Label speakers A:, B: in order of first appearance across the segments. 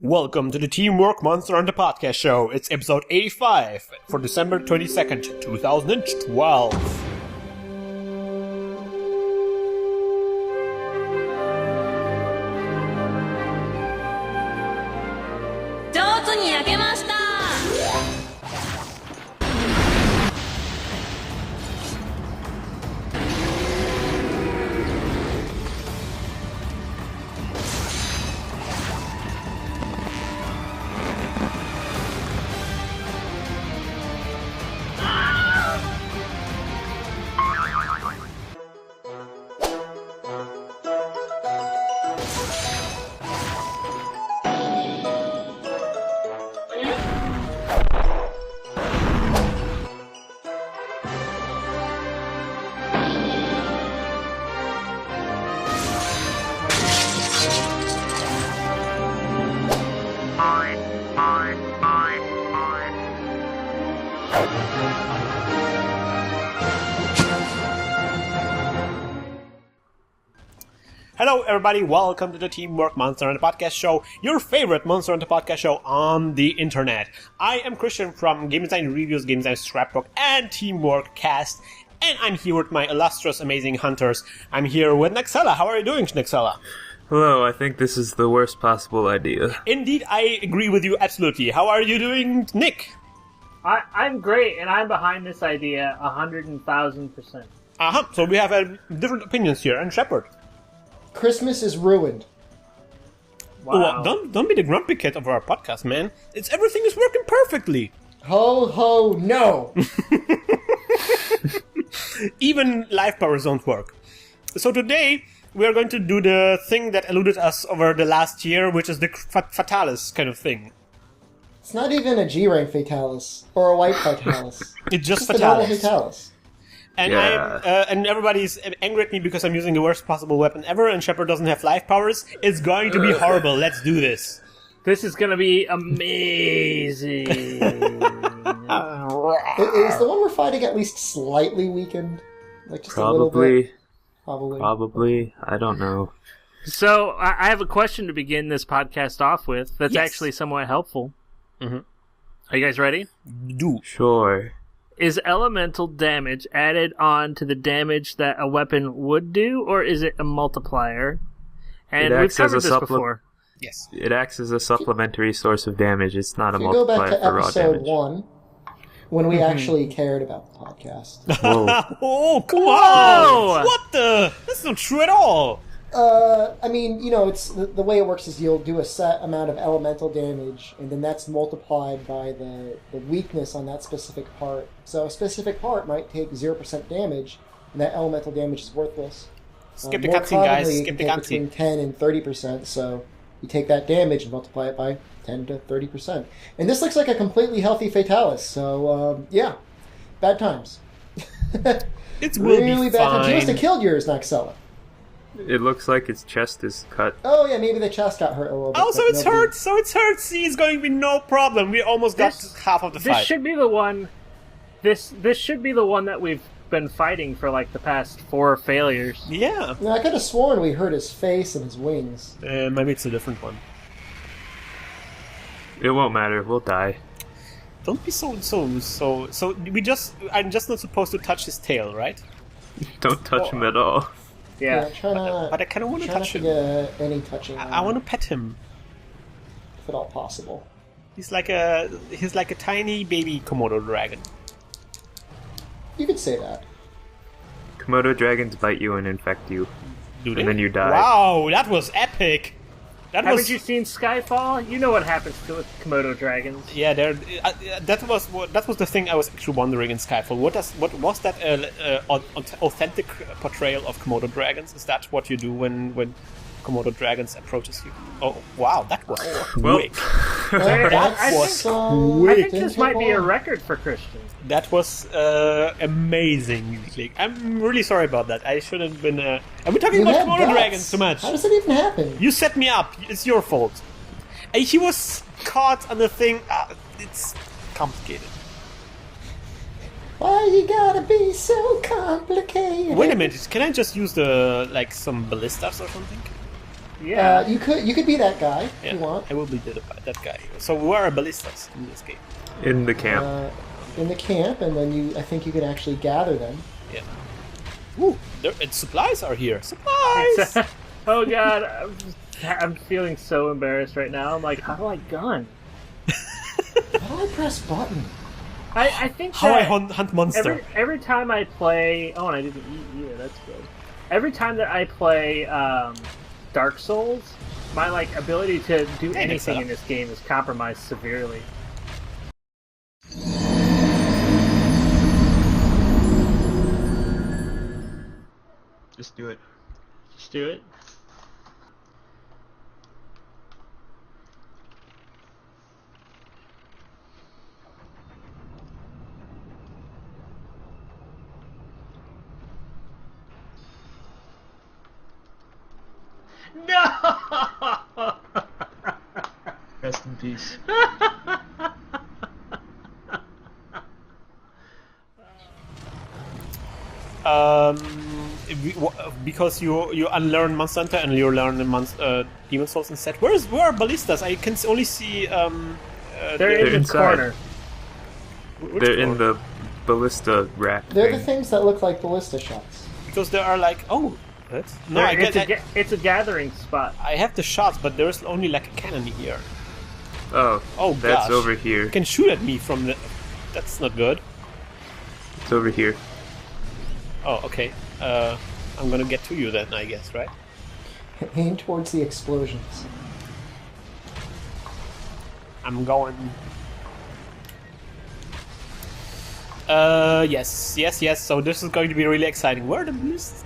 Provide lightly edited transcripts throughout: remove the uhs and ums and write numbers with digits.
A: Welcome to the Teamwork Monster Hunter Podcast Show. It's episode 85 for December 22nd, 2012.
B: 上手に焼けました。
A: Hello everybody, welcome to the Teamwork Monster Hunter Podcast Show, your favorite Monster Hunter Podcast show on the internet. I am Christian from Game Design Reviews, Game Design Scrapbook, and Teamwork Cast, and I'm here with my illustrious, amazing hunters. I'm here with Nahxela. How are you doing, Nahxela?
C: Hello, I think this is the worst possible idea.
A: Indeed, I agree with you absolutely. How are you doing, Nick?
D: I'm great, and I'm behind this idea 100,000%.
A: So we have different opinions here, and Shepard.
E: Christmas is ruined.
D: Wow.
A: Oh, don't be the grumpy cat of our podcast, man. Everything is working perfectly.
E: Ho, ho, no!
A: Even life powers don't work. So today, we are going to do the thing that eluded us over the last year, which is the Fatalis kind of thing.
E: It's not even a G-rank Fatalis, or a white Fatalis.
A: It's just
E: a normal
A: Fatalis.
E: Fatalis.
A: And
C: Yeah.
A: and everybody's angry at me because I'm using the worst possible weapon ever, and Shepard doesn't have life powers. It's going to be horrible. Let's do this.
D: This is gonna be amazing.
E: Is the one we're fighting at least slightly weakened? Like just a little bit?
C: Probably. I don't know.
D: So, I have a question to begin this podcast off with that's
A: Yes.
D: actually somewhat helpful.
A: Mm-hmm.
D: Are you guys ready?
A: Do.
C: Sure.
D: Is elemental damage added on to the damage that a weapon would do, or is it a multiplier? And
C: It
D: we've
C: acts as
D: covered
C: a
D: this before.
A: Yes.
C: It acts as a supplementary source of damage. It's not a
E: If you go back
C: multiplier
E: to
C: for raw
E: episode
C: damage.
E: 1, when we actually cared about the podcast.
C: Whoa.
A: Oh, come
D: Whoa!
A: on! What the? That's not true at all.
E: I mean, you know, it's the way it works is you'll do a set amount of elemental damage, and then that's multiplied by the weakness on that specific part. So a specific part might take 0% damage, and that elemental damage is worthless.
A: Skip the
E: More
A: cutscene, guys.
E: commonly, it
A: Skip
E: can
A: the
E: take between
A: cutscene.
E: 10 and 30%, so you take that damage and multiply it by 10 to 30%. And this looks like a completely healthy Fatalis, so, yeah. Bad times.
A: It will
E: Really
A: be
E: bad times. You must have
A: fine.
E: killed yours, Nahxela.
C: It looks like its chest is cut.
E: Oh, yeah, maybe the chest got hurt a little bit.
A: Oh, so
E: but
A: it's
E: nobody-
A: hurt. So it's hurt. See, it's going to be no problem. We almost got half of the
D: This
A: fight.
D: should be the one. This should be the one that we've been fighting for like the past 4 failures.
A: Yeah.
E: Now, I could have sworn we hurt his face and his wings.
A: Maybe it's a different one.
C: It won't matter. We'll die.
A: Don't be so. I'm just not supposed to touch his tail, right?
C: Don't touch him at all.
D: Yeah.
E: Try not,
A: But I kind of want to
E: try not
A: touch
E: to
A: him.
E: get any touching on
A: I want to
E: him,
A: pet him.
E: if at all possible.
A: He's like a tiny baby Komodo dragon.
E: You could say that.
C: Komodo dragons bite you and infect you.
A: Do
C: And
A: they?
C: then you die.
A: Wow, that was epic. That
D: Haven't
A: was.
D: you seen Skyfall? You know what happens to with Komodo dragons.
A: Yeah, that was the thing I was actually wondering in Skyfall. What was that authentic portrayal of Komodo dragons? Is that what you do when Komodo dragons approaches you? Oh wow, that was quick.
D: I
A: was
D: think this might be a record for Christian.
A: That was amazing. Like, I'm really sorry about that. I shouldn't have been. Are we talking
E: You
A: about
E: had
A: Komodo
E: guts.
A: dragons too much?
E: How does that even happen?
A: You set me up. It's your fault. He was caught on the thing. It's complicated.
E: Why you gotta be so complicated?
A: Wait a minute. Can I just use some ballistas or something?
D: Yeah.
E: You could be that guy if
A: Yeah,
E: you want.
A: I will be that guy. So where are ballistas in this game?
C: In the camp.
E: In the camp, and then I think you can actually gather them.
A: Yeah. Ooh, supplies are here. Supplies!
D: Oh god, I'm feeling so embarrassed right now. I'm like, how do I gun?
E: How do I press button?
D: I think
A: How
D: that
A: I hunt monster.
D: every time I play... Oh, and I didn't eat either, that's good. Every time that I play Dark Souls, my ability to do anything in this game is compromised severely.
F: Just do it.
D: Just do it. No!
F: Rest in peace.
A: Because you unlearn Monster Hunter and you learn Demon Souls instead. Where are ballistas? I can only see.
D: They're in the
C: inside.
D: corner.
C: They're in the ballista rack.
E: They're the
C: thing.
E: things that look like ballista shots.
A: Because there are what? No, I get.
D: It's a gathering spot.
A: I have the shots, but there's only a cannon here.
C: Oh, that's
A: gosh.
C: over here.
A: You can shoot at me from the. That's not good.
C: It's over here.
A: Oh, okay. I'm gonna get to you then, I guess, right?
E: Aim towards the explosions.
A: I'm going. Yes. So this is going to be really exciting. Where are the ballistas?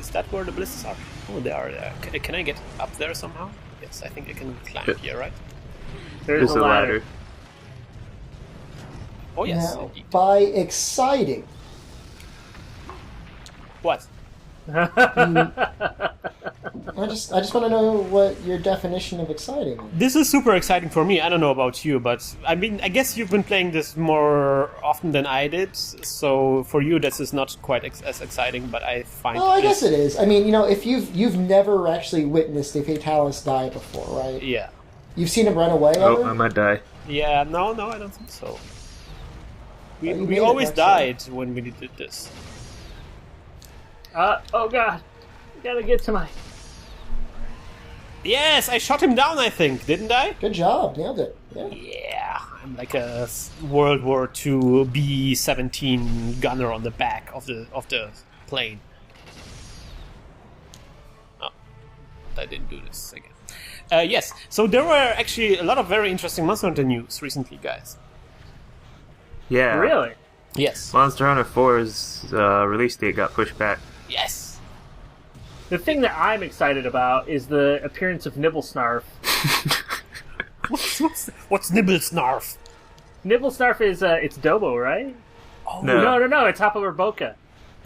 A: Is that where the ballistas are? Oh, they are there. Can I get up there somehow? Yes, I think I can climb here, right?
D: There's a ladder.
A: Oh yes.
E: Now,
A: Indeed.
E: by exciting,
A: What?
E: I just want to know what your definition of exciting is.
A: This is super exciting for me. I don't know about you, but I mean, I guess you've been playing this more often than I did. So for you, this is not quite as exciting. But I find.
E: Well, I guess it is. I mean, if you've never actually witnessed a Fatalis die before, right?
A: Yeah.
E: You've seen him run away.
C: Oh,
E: ever?
C: I might die.
A: Yeah. No, I don't think so.
E: Oh, you
A: We
E: made it,
A: always
E: Nahxela.
A: died when we did this.
D: Oh god. Gotta get to my...
A: Yes, I shot him down. I think, didn't I?
E: Good job, nailed it. Yeah.
A: Yeah, I'm like a World War II B-17 gunner on the back of the plane. Oh, I didn't do this again. Yes, so there were actually a lot of very interesting Monster Hunter news recently, guys.
C: Yeah.
D: Really?
A: Yes.
C: Monster Hunter 4's release date got pushed back.
A: Yes.
D: The thing that I'm excited about is the appearance of Nibblesnarf.
A: What's Nibblesnarf?
D: Nibblesnarf is, it's Dobo, right?
A: Oh,
C: No.
D: It's Hopper-Boca.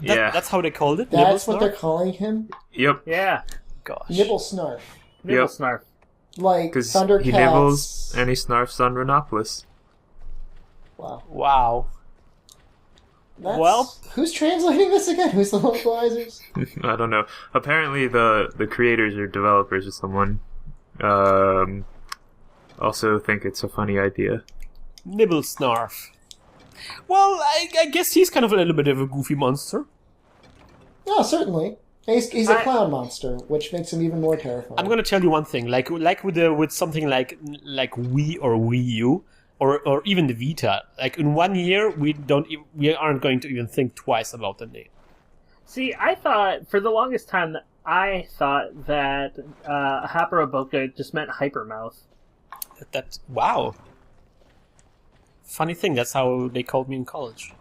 C: Yeah.
A: That's how they called it?
E: That's what
A: Nibblesnarf?
E: they're calling him?
C: Yep.
D: Yeah.
A: Gosh.
E: Nibble Snarf.
D: Nibblesnarf.
E: Like
C: Because
E: Thundercats.
C: he nibbles and he snarfs on Renopolis.
E: Wow.
A: Wow.
E: That's...
A: Well-
E: Who's translating this again? Who's the localizers?
C: I don't know. Apparently the creators or developers or someone also think it's a funny idea.
A: Nibblesnarf. Well, I guess he's kind of a little bit of a goofy monster.
E: No, certainly. He's a clown monster, which makes him even more terrifying.
A: I'm gonna tell you one thing, like with something like Wii or Wii U, or even the Vita. Like in 1 year, we aren't going to even think twice about the name.
D: See, I thought, for the longest time, that Hopper-Boca just meant Hypermouth.
A: Wow. Funny thing, that's how they called me in college.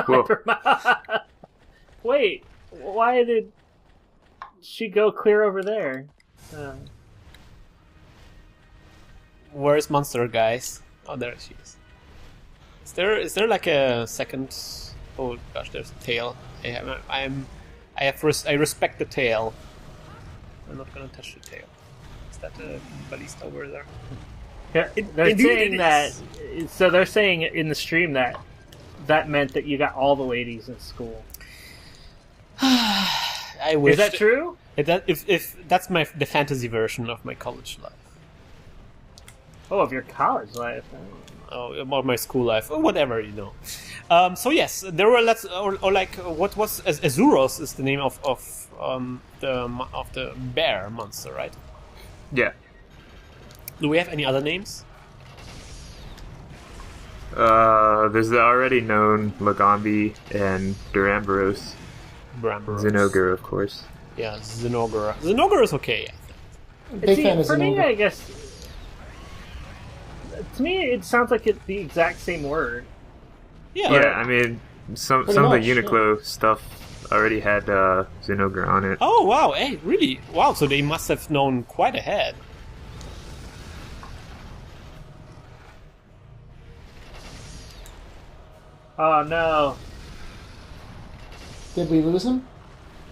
C: Whoa.
D: Wait, why did she go clear over there?
A: Where's Monster, guys? Oh, there she is. Is there like a second? Oh gosh, there's a tail. I respect the tail. I'm not gonna touch the tail. Is that a ballista over there?
D: Yeah, they're
A: Indeed
D: saying
A: it
D: that.
A: is.
D: So they're saying in the stream that meant that you got all the ladies in school.
A: I wish.
D: Is that true?
A: If that's the fantasy version of my college life.
D: Oh, of your college life.
A: Oh, about my school life, or whatever, So yes, there were lots, or like what was Azuros is the name of the bear monster, right?
C: Yeah.
A: Do we have any other names?
C: There's the already known Lagambi and Duramboros.
A: Bramboros.
C: Zinogre, of course.
A: Yeah, Zinogre. Zinogre is okay.
E: Big fan of
D: For me,
E: Zenobia.
D: I guess. To me, it sounds like it's the exact same word.
A: Yeah.
C: Yeah, I mean, some
E: Pretty
C: of the
E: much,
C: Uniqlo stuff already had Zinogre on it.
A: Oh wow! Hey, really? Wow! So they must have known quite ahead.
D: Oh no!
E: Did we lose him?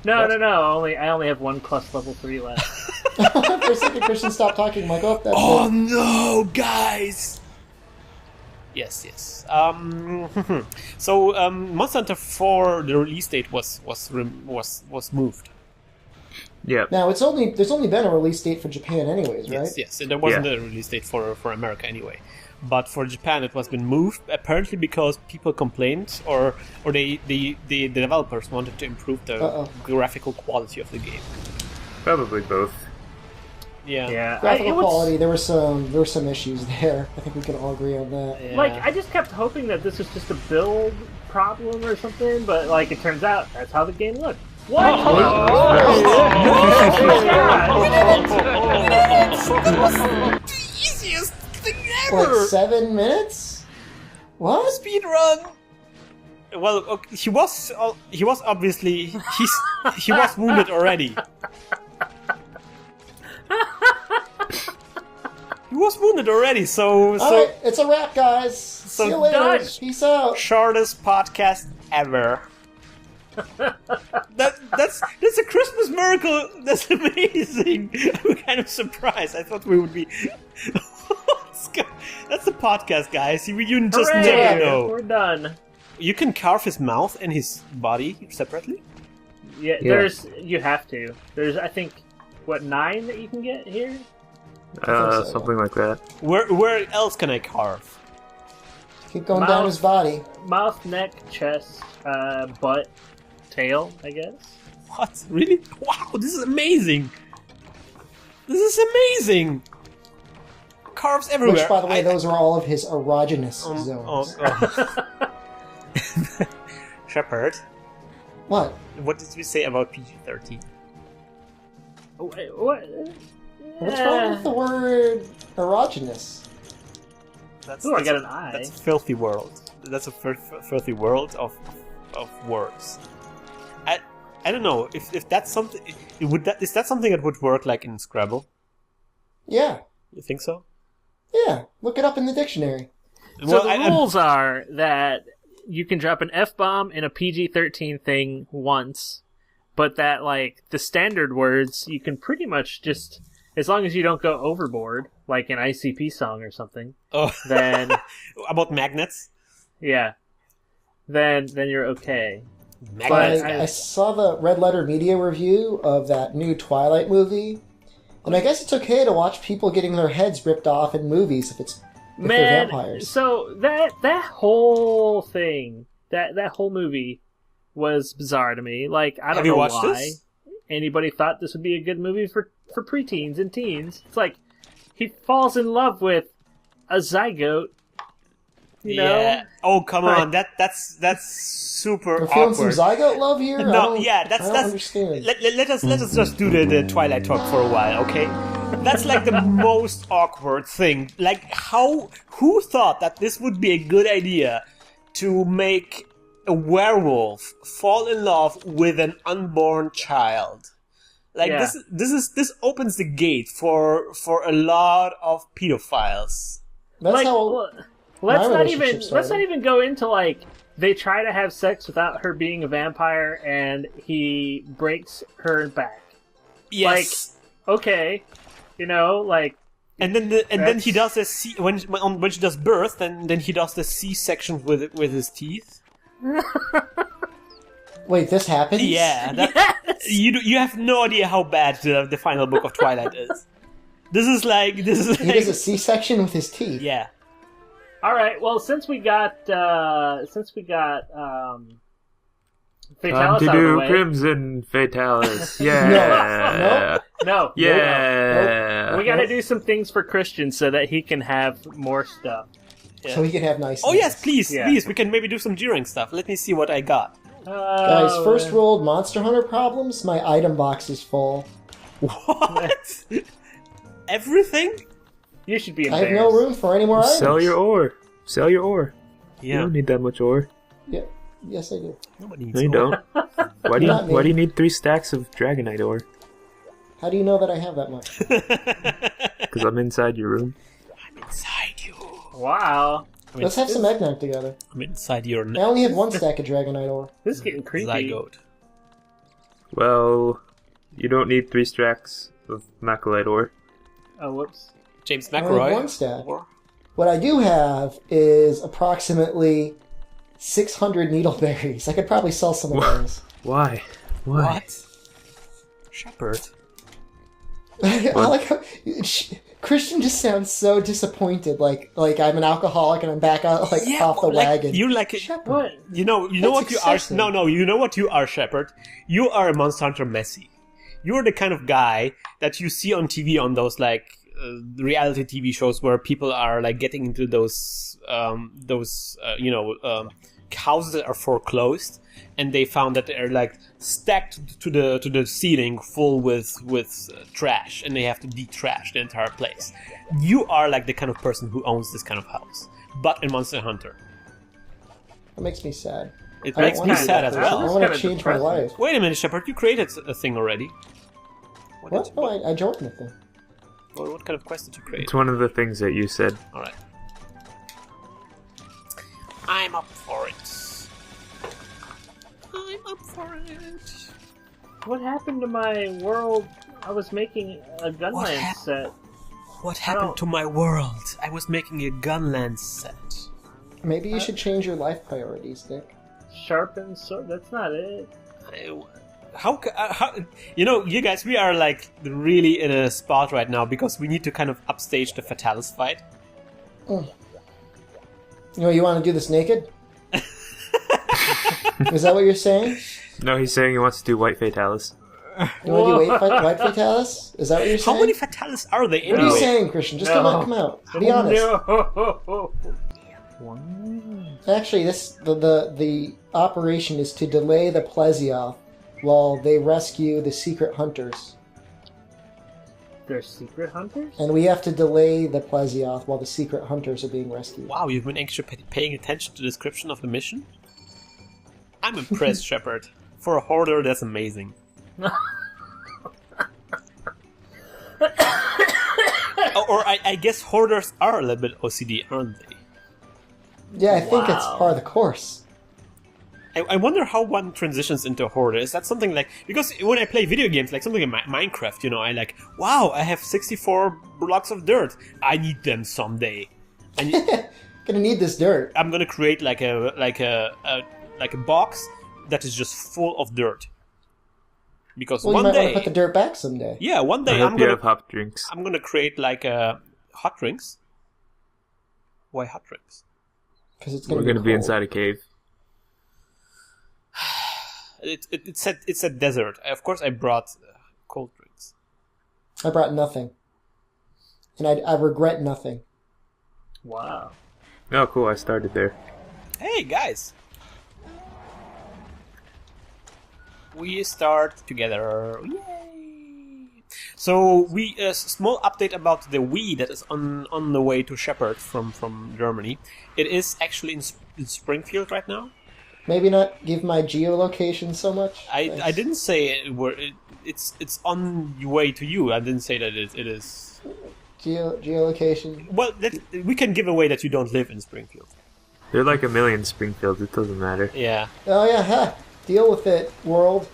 D: No,
A: What?
D: no, no! I only have one plus level 3 left.
E: For a second, Christian stopped talking. I'm like, oh, that's
A: Oh
E: it.
A: no, guys! Yes. So Monster Hunter 4, the release date was moved.
C: Yeah.
E: Now there's only been a release date for Japan, anyways, right?
A: Yes. And there wasn't
C: Yeah.
A: a release date for America anyway. But for Japan, it was been moved apparently because people complained, or the developers wanted to improve the graphical quality of the game.
C: Probably both.
A: Yeah.
D: Yeah,
E: Graphical
D: it was,
E: quality. There were some issues there. I think we can all agree on that.
A: Yeah.
D: like I just kept hoping that this was just a build problem or something, but like it turns out that's how the game looked. What?
A: the easiest thing
E: Like
A: ever.
E: 7 minutes? What?
A: Speed run. Well, okay, he was obviously he was wounded already. He was wounded already, so
E: Alright, it's a wrap, guys. See you later.
A: done.
E: Peace out.
A: shortest podcast ever. That's a Christmas miracle. That's amazing. I'm kind of surprised. I thought we would be. That's the podcast, guys. You just
D: Hooray!
A: never know.
D: We're done.
A: You can carve his mouth and his body separately.
D: Yeah,
C: Yeah.
D: you have to. There's I think 9 that you can get here.
E: so,
C: Something like that.
A: Where else can I carve?
E: Keep going down
D: Mouth.
E: his body.
D: Mouth, neck, chest, butt, tail, I guess.
A: What? Really? Wow, this is amazing. This is amazing. Carves everywhere.
E: Which, by the way,
A: I-
E: those are all of his erogenous zones.
A: Shepard,
E: What?
A: what did we say about PG-13?
D: Oh, wait, what?
E: What's wrong with the word erogenous?
A: That's,
D: Ooh, I got an eye.
A: That's a filthy world. That's a filthy world of words. I don't know if that's something. Is that something that would work like in Scrabble?
E: Yeah.
A: You think so?
E: Yeah. Look it up in the dictionary.
D: So the rules are that you can drop an F-bomb in a PG-13 thing once, but that, like, the standard words, you can pretty much just, as long as you don't go overboard, like an ICP song or something,
A: Oh,
D: then,
A: about magnets.
D: yeah, then you're okay.
A: Magnets.
E: I saw the Red Letter Media review of that new Twilight movie, and I guess it's okay to watch people getting their heads ripped off in movies if they're
D: Man,
E: vampires.
D: so that whole thing, that whole movie was bizarre to me. Like, I don't
A: Have you
D: know
A: watched
D: why
A: this?
D: anybody thought this would be a good movie for preteens and teens. It's like, he falls in love with a zygote, you know?
A: Yeah. Oh, come
D: Right.
A: on. That's super
E: We're feeling some
A: awkward.
E: zygote love here?
A: No,
E: I don't
A: that's
E: understand.
A: let us just do the Twilight talk for a while, okay? That's like the most awkward thing. Like, who thought that this would be a good idea to make a werewolf fall in love with an unborn child? Like,
D: Yeah.
A: this opens the gate for a lot of pedophiles.
E: That's
D: Like,
E: how
D: well, let's not
E: relationship started.
D: even go into, like, they try to have sex without her being a vampire and he breaks her back.
A: Yes.
D: Okay, you know, like,
A: And then he does a C when she does birth, then he does the C-section with his teeth.
E: Wait, this happens?
A: Yeah, you have no idea how bad the final book of Twilight is. This is like
E: He does a C-section with his teeth.
A: yeah.
D: All right. Well, since we got Fatalis
C: To
D: out of the
C: do
D: way.
C: Crimson Fatalis. Yeah.
D: No.
C: Yeah.
D: We got to do some things for Christian so that he can have more stuff.
E: So he can have nice
A: Oh
E: things.
A: yes, please,
D: Yeah.
A: please. We can maybe do some G-rank stuff. Let me see what I got.
E: Guys, first world Monster Hunter problems. My item box is full.
A: What? Everything?
D: You should be
E: I have
D: embarrassed.
E: no room for any more items.
C: Sell your ore. Sell your ore. You
A: Yeah.
C: don't need that much ore.
E: Yeah. Yes, I do.
A: Nobody needs
C: No, you
A: more.
C: don't. Why do you
E: Not me.
C: Why do you need 3 stacks of Dragonite ore?
E: How do you know that I have that much?
C: Because I'm inside your room.
A: I'm inside you.
D: Wow.
E: Let's have some eggnog together.
A: I'm inside your
E: I only have 1 stack of Dragonite ore.
D: This is getting creepy.
A: zygote.
C: Well, you don't need 3 stacks of Macrolite ore.
D: Oh, whoops.
A: James
E: I only have
A: McElroy.
E: 1 stack.
A: Or-
E: What I do have is approximately 600 needleberries. I could probably sell some of those.
C: Why? Why?
A: What? Shepherd.
E: I like how Christian just sounds so disappointed, like I'm an alcoholic and I'm back out off the wagon.
A: You're like a,
E: Shepherd.
D: What?
A: you know
E: That's
A: what you are.
E: excessive.
A: No, you know what you are, Shepherd. You are a Monster Hunter Messi. You're the kind of guy that you see on TV on those reality TV shows where people are like getting into those houses that are foreclosed, and they found that they're like stacked to the ceiling full with trash, and they have to de-trash the entire place. You are like the kind of person who owns this kind of house, but in Monster Hunter.
E: That makes me sad.
A: It
E: I
A: makes
E: don't
A: me
E: wanna
A: sad
E: do
A: as
E: that.
A: well.
E: I
D: It's
E: want to
D: kinda
E: change my
D: depressing.
E: life.
A: Wait a minute, Shepard, you created a thing already.
E: What? Oh, I joined the thing.
A: What kind of quest did you create?
C: It's one of the things that you said.
A: Alright. I'm up for it. I'm up for it.
D: What happened to my world? I was making a
A: What
D: Gunland
A: hap-
D: set.
A: What happened to my world? I was making a Gunland set.
E: Maybe you should change your life priorities, Dick.
D: Sharpened sword. That's not it.
A: How you guys, we are like really in a spot right now because we need to kind of upstage the Fatalis fight.
E: You want to do this naked? Is that what you're saying?
C: No, he's saying he wants to do White Fatalis.
E: You want to do White Fatalis? Is that what you're saying?
A: How many Fatalis are they
E: What are you
A: anyway?
E: saying, Christian? Just
D: No.
E: come out. Be honest.
D: No.
E: Actually, the operation is to delay the Plesioth while they rescue the secret hunters.
D: They're secret hunters?
E: And we have to delay the Plesioth while the secret hunters are being rescued.
A: Wow, you've been actually paying attention to the description of the mission? I'm impressed, Shepard. For a hoarder, that's amazing. I guess hoarders are a little bit OCD, aren't they?
E: Yeah, I think it's
D: Wow.
E: part of the course.
A: I wonder how one transitions into a hoarder. Is that something like... Because when I play video games, like something in Minecraft, I like, wow, I have 64 blocks of dirt. I need them someday.
E: Gonna need this dirt.
A: I'm gonna create like a box that is just full of dirt. Because
E: Well, you
A: one
E: might want
A: day...
E: to put the dirt back someday.
A: Yeah, one
C: I
A: day
C: hope
A: I'm
C: you
A: gonna...
C: have hop drinks.
A: I'm gonna create like hot drinks. Why hot drinks?
E: Because it's
C: We're
E: gonna
C: going to be
E: cold.
C: inside a cave.
A: It said desert. Of course, I brought cold drinks.
E: I brought nothing. And I regret nothing.
D: Wow.
C: Oh, cool. I started there.
A: Hey guys, we start together. Yay! So we small update about the Wii that is on the way to Shepard from Germany. It is actually in Springfield right now.
E: Maybe not give my geolocation so much.
A: I didn't say it's on the way to you. I didn't say that it is.
E: Geolocation.
A: Well, we can give away that you don't live in Springfield.
C: There are like a million Springfields. It doesn't matter.
A: Yeah.
E: Oh yeah, huh. Deal with it, world.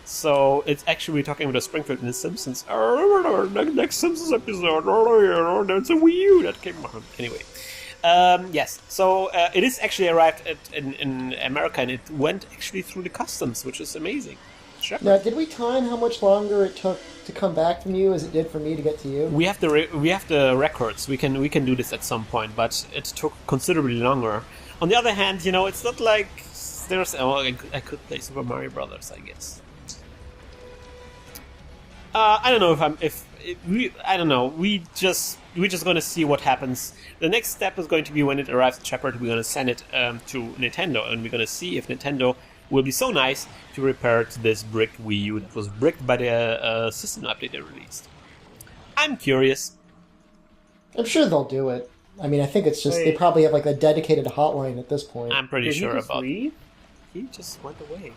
A: So it's actually we're talking about Springfield in The Simpsons. The next Simpsons episode. That's a Wii U that came on. Anyway, Yes. So it is actually arrived in America, and it went actually through the customs, which is amazing. Shepard.
E: Now, did we time how much longer it took to come back from you as it did for me to get to you?
A: We have the records. We can do this at some point, but it took considerably longer. On the other hand, it's not like there's. Oh, I could play Super Mario Brothers, I guess. I don't know I don't know. We're just gonna see what happens. The next step is going to be when it arrives at Shepard. We're gonna send it to Nintendo, and we're gonna see if Nintendo will be so nice to repair this bricked Wii U that was bricked by the system update they released. I'm curious.
E: I'm sure they'll do it. I mean, I think it's just they probably have like a dedicated hotline at this point.
A: I'm pretty sure
D: he just
A: about.
D: Leave?
A: He just went away.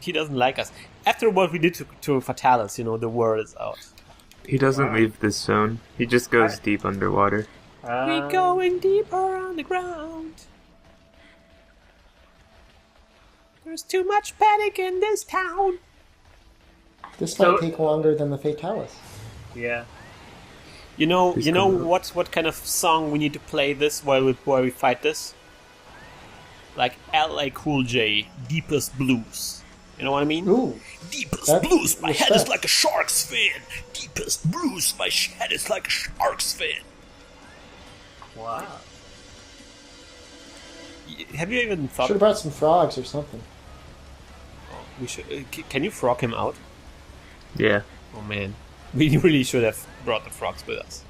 A: He doesn't like us. After what we did to Fatalis, the word is out.
C: He doesn't leave this zone. He just goes deep underwater.
A: We're going deeper on the ground. There's too much panic in this town.
E: This might take longer than the Fatalis.
D: Yeah.
A: You know what kind of song we need to play this while we fight this? Like L.A. Cool J, Deepest Blues. You know what I mean?
E: Ooh.
A: Deepest blues, my head is like a shark's fin. Deepest blues, my head is like a shark's fin.
D: Wow.
A: Have you even thought?
E: Should have brought some frogs or something.
A: We should. Can you frog him out?
C: Yeah.
A: Oh man, we really should have brought the frogs with us.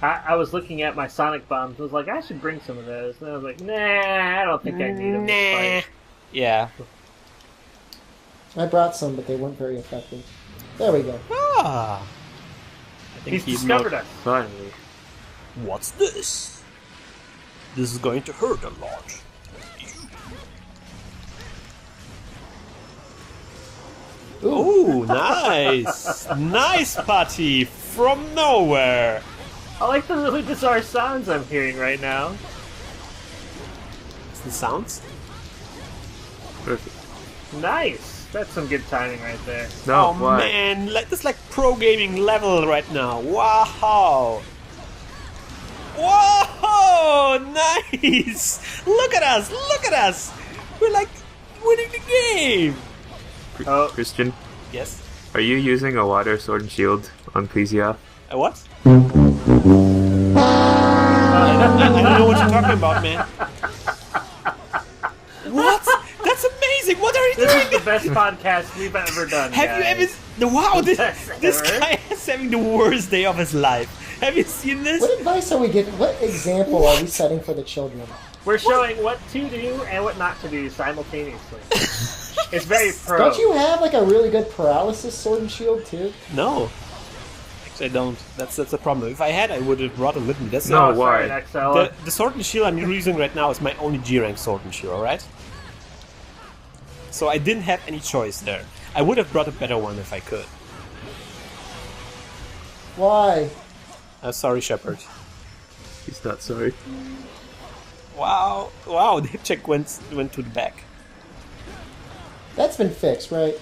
D: I was looking at my Sonic bombs. I was like, I should bring some of those. And I was like, nah, I don't think I need them.
A: Nah. Yeah.
E: I brought some, but they weren't very effective. There we go.
A: Ah. I think
D: He's discovered us.
C: Finally.
A: What's this? This is going to hurt a lot. Ooh, nice! Nice, Patty! From nowhere!
D: I like the really bizarre sounds I'm hearing right now.
A: What's the sounds?
C: Perfect.
D: Nice! That's some good timing right there.
C: No,
A: Oh
C: why?
A: man, this is like pro gaming level right now. Wow! Whoa! Nice! Look at us! Look at us! We're like winning the game!
D: Oh.
C: Christian,
A: Yes?
C: are you using a water sword and shield on Plesia?
A: What? I don't know what you're talking about, man. What? That's amazing! What are you
D: This
A: doing?
D: is the best podcast we've ever done.
A: Have you
D: guys.
A: ever? Wow, this
D: Best ever.
A: guy is having the worst day of his life. Have you seen this?
E: What advice are we giving? What example are we setting for the children?
D: We're showing what to do and what not to do simultaneously. It's very pro.
E: Don't you have like a really good paralysis sword and shield too?
A: No. Actually, I don't. That's a problem. If I had, I would have brought it with me. That's
C: No,
D: Oh, sorry,
C: why?
D: Nahxela.
A: the sword and shield I'm using right now is my only G-rank sword and shield, alright? So I didn't have any choice there. I would have brought a better one if I could.
E: Why?
A: Sorry, Shepard.
C: He's not sorry.
A: Wow, the hip check went to the back.
E: That's been fixed, right?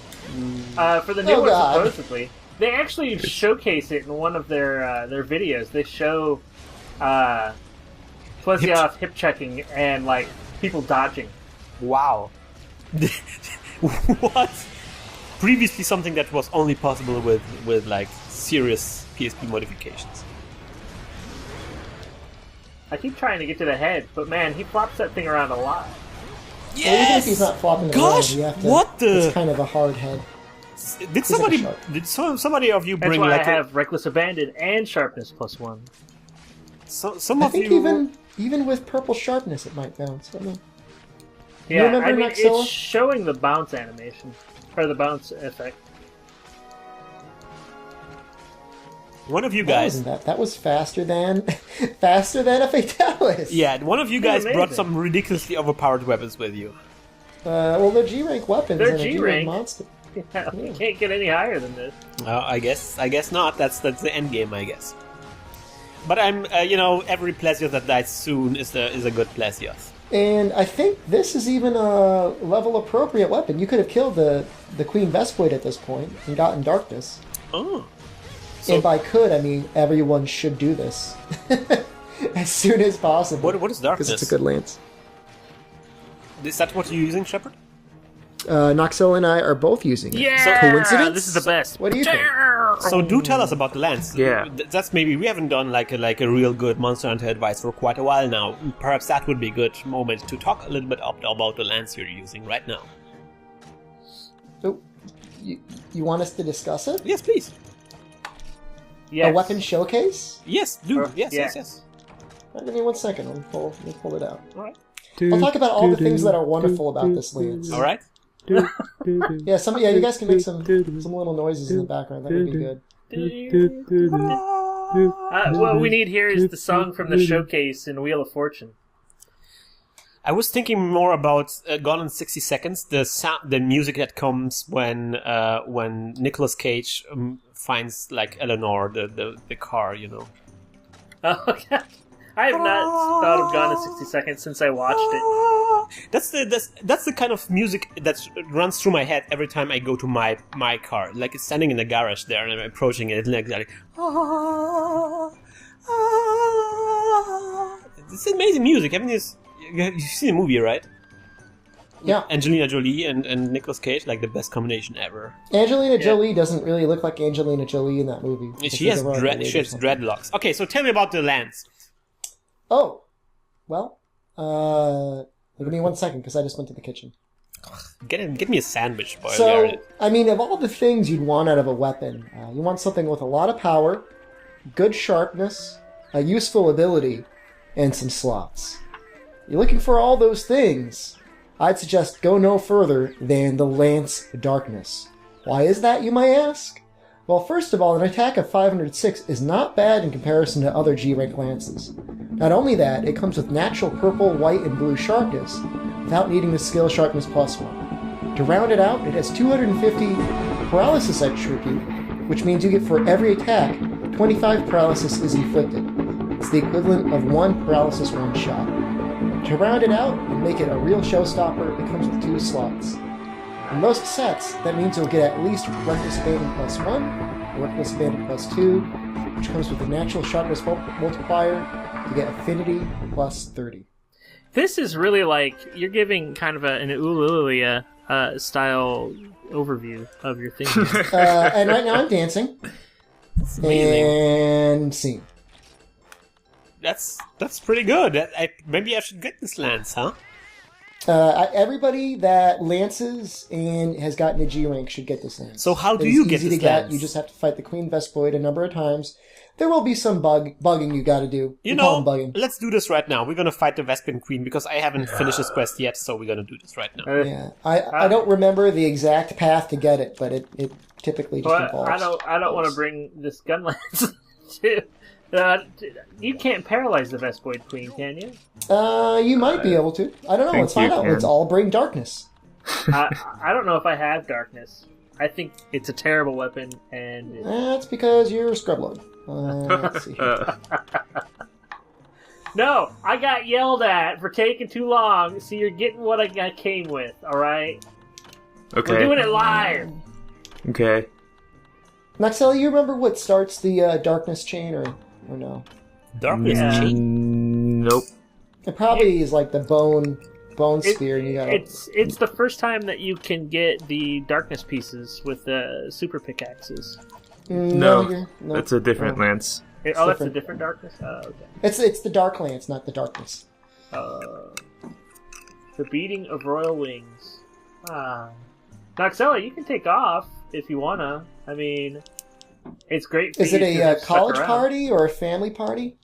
D: For the new
E: Oh,
D: one,
E: God.
D: supposedly. They actually showcase it in one of their videos. They show Plesioff hip checking and like people dodging.
A: Wow. What? Previously something that was only possible with like serious PSP modifications.
D: I keep trying to get to the head, but man, he flops that thing around a lot.
A: Yes!
E: Well, even if he's not flopping it
A: Gosh,
E: around, you have to,
A: what the-
E: It's kind of a hard head.
A: Did somebody
E: sharp.
A: somebody of you
D: That's
A: bring
D: why
A: like
D: I have Reckless Abandon and Sharpness +1.
A: some
E: I
A: of
E: think
A: you
E: even with purple sharpness, it might bounce. I don't know.
D: Yeah,
E: remember
D: I mean,
E: Nahxela?
D: it's showing the bounce animation. Or the bounce effect.
A: one of you
E: That
A: guys
E: wasn't that. That was faster than a Fatalis.
A: yeah, one of you guys
D: They're
A: brought
D: amazing.
A: some ridiculously overpowered weapons with you.
E: Well, they're G-rank weapons.
D: They're
E: and a G-rank
D: G-rank.
E: monster.
D: Yeah, you can't get any higher than this.
A: I guess not. That's the end game, I guess. But I'm every Plesioth that dies soon is a good Plesioth.
E: And I think this is even a level appropriate weapon. You could have killed the Queen Vespoid at this point and gotten darkness.
A: Oh. So,
E: And by could, I mean everyone should do this as soon as possible.
A: what is darkness?
E: Because it's a good lance.
A: Is that what you're using, Shepard?
E: Nahxela and I are both using it.
D: Yeah,
E: Coincidence?
D: this is the best.
E: What do you think?
A: So do tell us about the lens.
C: Yeah.
A: That's maybe we haven't done like a real good Monster Hunter advice for quite a while now. Perhaps that would be a good moment to talk a little bit about the lens you're using right now.
E: So, you want us to discuss it?
A: Yes, please.
D: Yes.
E: A weapon showcase?
A: Yes, do. Yes,
D: yeah.
A: yes.
E: Give me 1 second. Let me pull it out.
A: All right.
E: I'll talk about all the things that are wonderful about this lance.
A: All right.
E: Yeah, you guys can make some little noises in the background. That would be good.
D: What we need here is the song from the showcase in Wheel of Fortune.
A: I was thinking more about Gone in 60 Seconds, the music that comes when Nicolas Cage finds like Eleanor, the car, you know.
D: Oh, okay. I have not thought of Gone in 60 Seconds since I watched it.
A: That's the kind of music that runs through my head every time I go to my car. Like it's standing in the garage there, and I'm approaching it, and like it's amazing music. Haven't you've seen the movie, right?
E: Yeah.
A: Angelina Jolie and Nicolas Cage, like the best combination ever.
E: Angelina Jolie doesn't really look like Angelina Jolie in that movie.
A: She has dreadlocks. Okay, so tell me about the lens.
E: Oh, well, give me 1 second because I just went to the kitchen.
A: Get me a sandwich, boy.
E: So, I mean, of all the things you'd want out of a weapon, you want something with a lot of power, good sharpness, a useful ability, and some slots. You're looking for all those things. I'd suggest go no further than the Lance Darkness. Why is that, you might ask? Well, first of all, an attack of 506 is not bad in comparison to other G-rank lances. Not only that, it comes with natural purple, white, and blue sharpness, without needing the skill sharpness +1. To round it out, it has 250 paralysis attribute, which means you get for every attack, 25 paralysis is inflicted. It's the equivalent of 1 paralysis one-shot. To round it out and make it a real showstopper, it comes with 2 slots. In most sets, that means you'll get at least Reckless Abandon +1, Reckless Abandon +2, which comes with a natural sharpness multiplier to get Affinity +30.
D: This is really like, you're giving kind of an Ululia style overview of your thing.
E: And right now I'm dancing. And scene.
A: That's pretty good. Maybe I should get this lance, huh?
E: Everybody that lances and has gotten a G rank should get this lance.
A: So how do
E: It's
A: you get
E: easy
A: this
E: to get.
A: lance?
E: You just have to fight the Queen Vespoid a number of times. There will be some bugging you got to do.
A: You
E: call
A: know,
E: them bugging.
A: let's do this right now. We're gonna fight the Vespian Queen because I haven't finished this quest yet, so we're gonna do this right now.
E: Yeah, I don't remember the exact path to get it, but it typically just
D: Well,
E: involves.
D: I don't want to bring this gun lance to. You can't paralyze the Vespoid Queen, can you?
E: You might be able to. I don't know.
C: think
E: Let's find
C: you
E: out.
C: can.
E: Let's all bring darkness.
D: I don't know if I have darkness. I think it's a terrible weapon, and
E: That's because you're a scrublord. Let's see.
D: no, I got yelled at for taking too long. So you're getting what I came with. All right,
C: Okay.
D: we're doing it live.
C: Okay.
E: Nahxela, you remember what starts the darkness chain, or no?
A: Darkness
D: Yeah.
A: chain.
C: Nope.
E: It probably is like the bone spear, and you got
D: It's the first time that you can get the darkness pieces with the super pickaxes.
C: No. That's a different
E: no.
C: lance.
D: That's a different darkness. Oh, okay.
E: It's the dark lance, not the darkness.
D: The beating of royal wings. Nahxela, you can take off if you wanna. I mean, it's great. For
E: Is
D: you
E: it
D: to
E: a
D: have stuck
E: college
D: around.
E: party or a family party?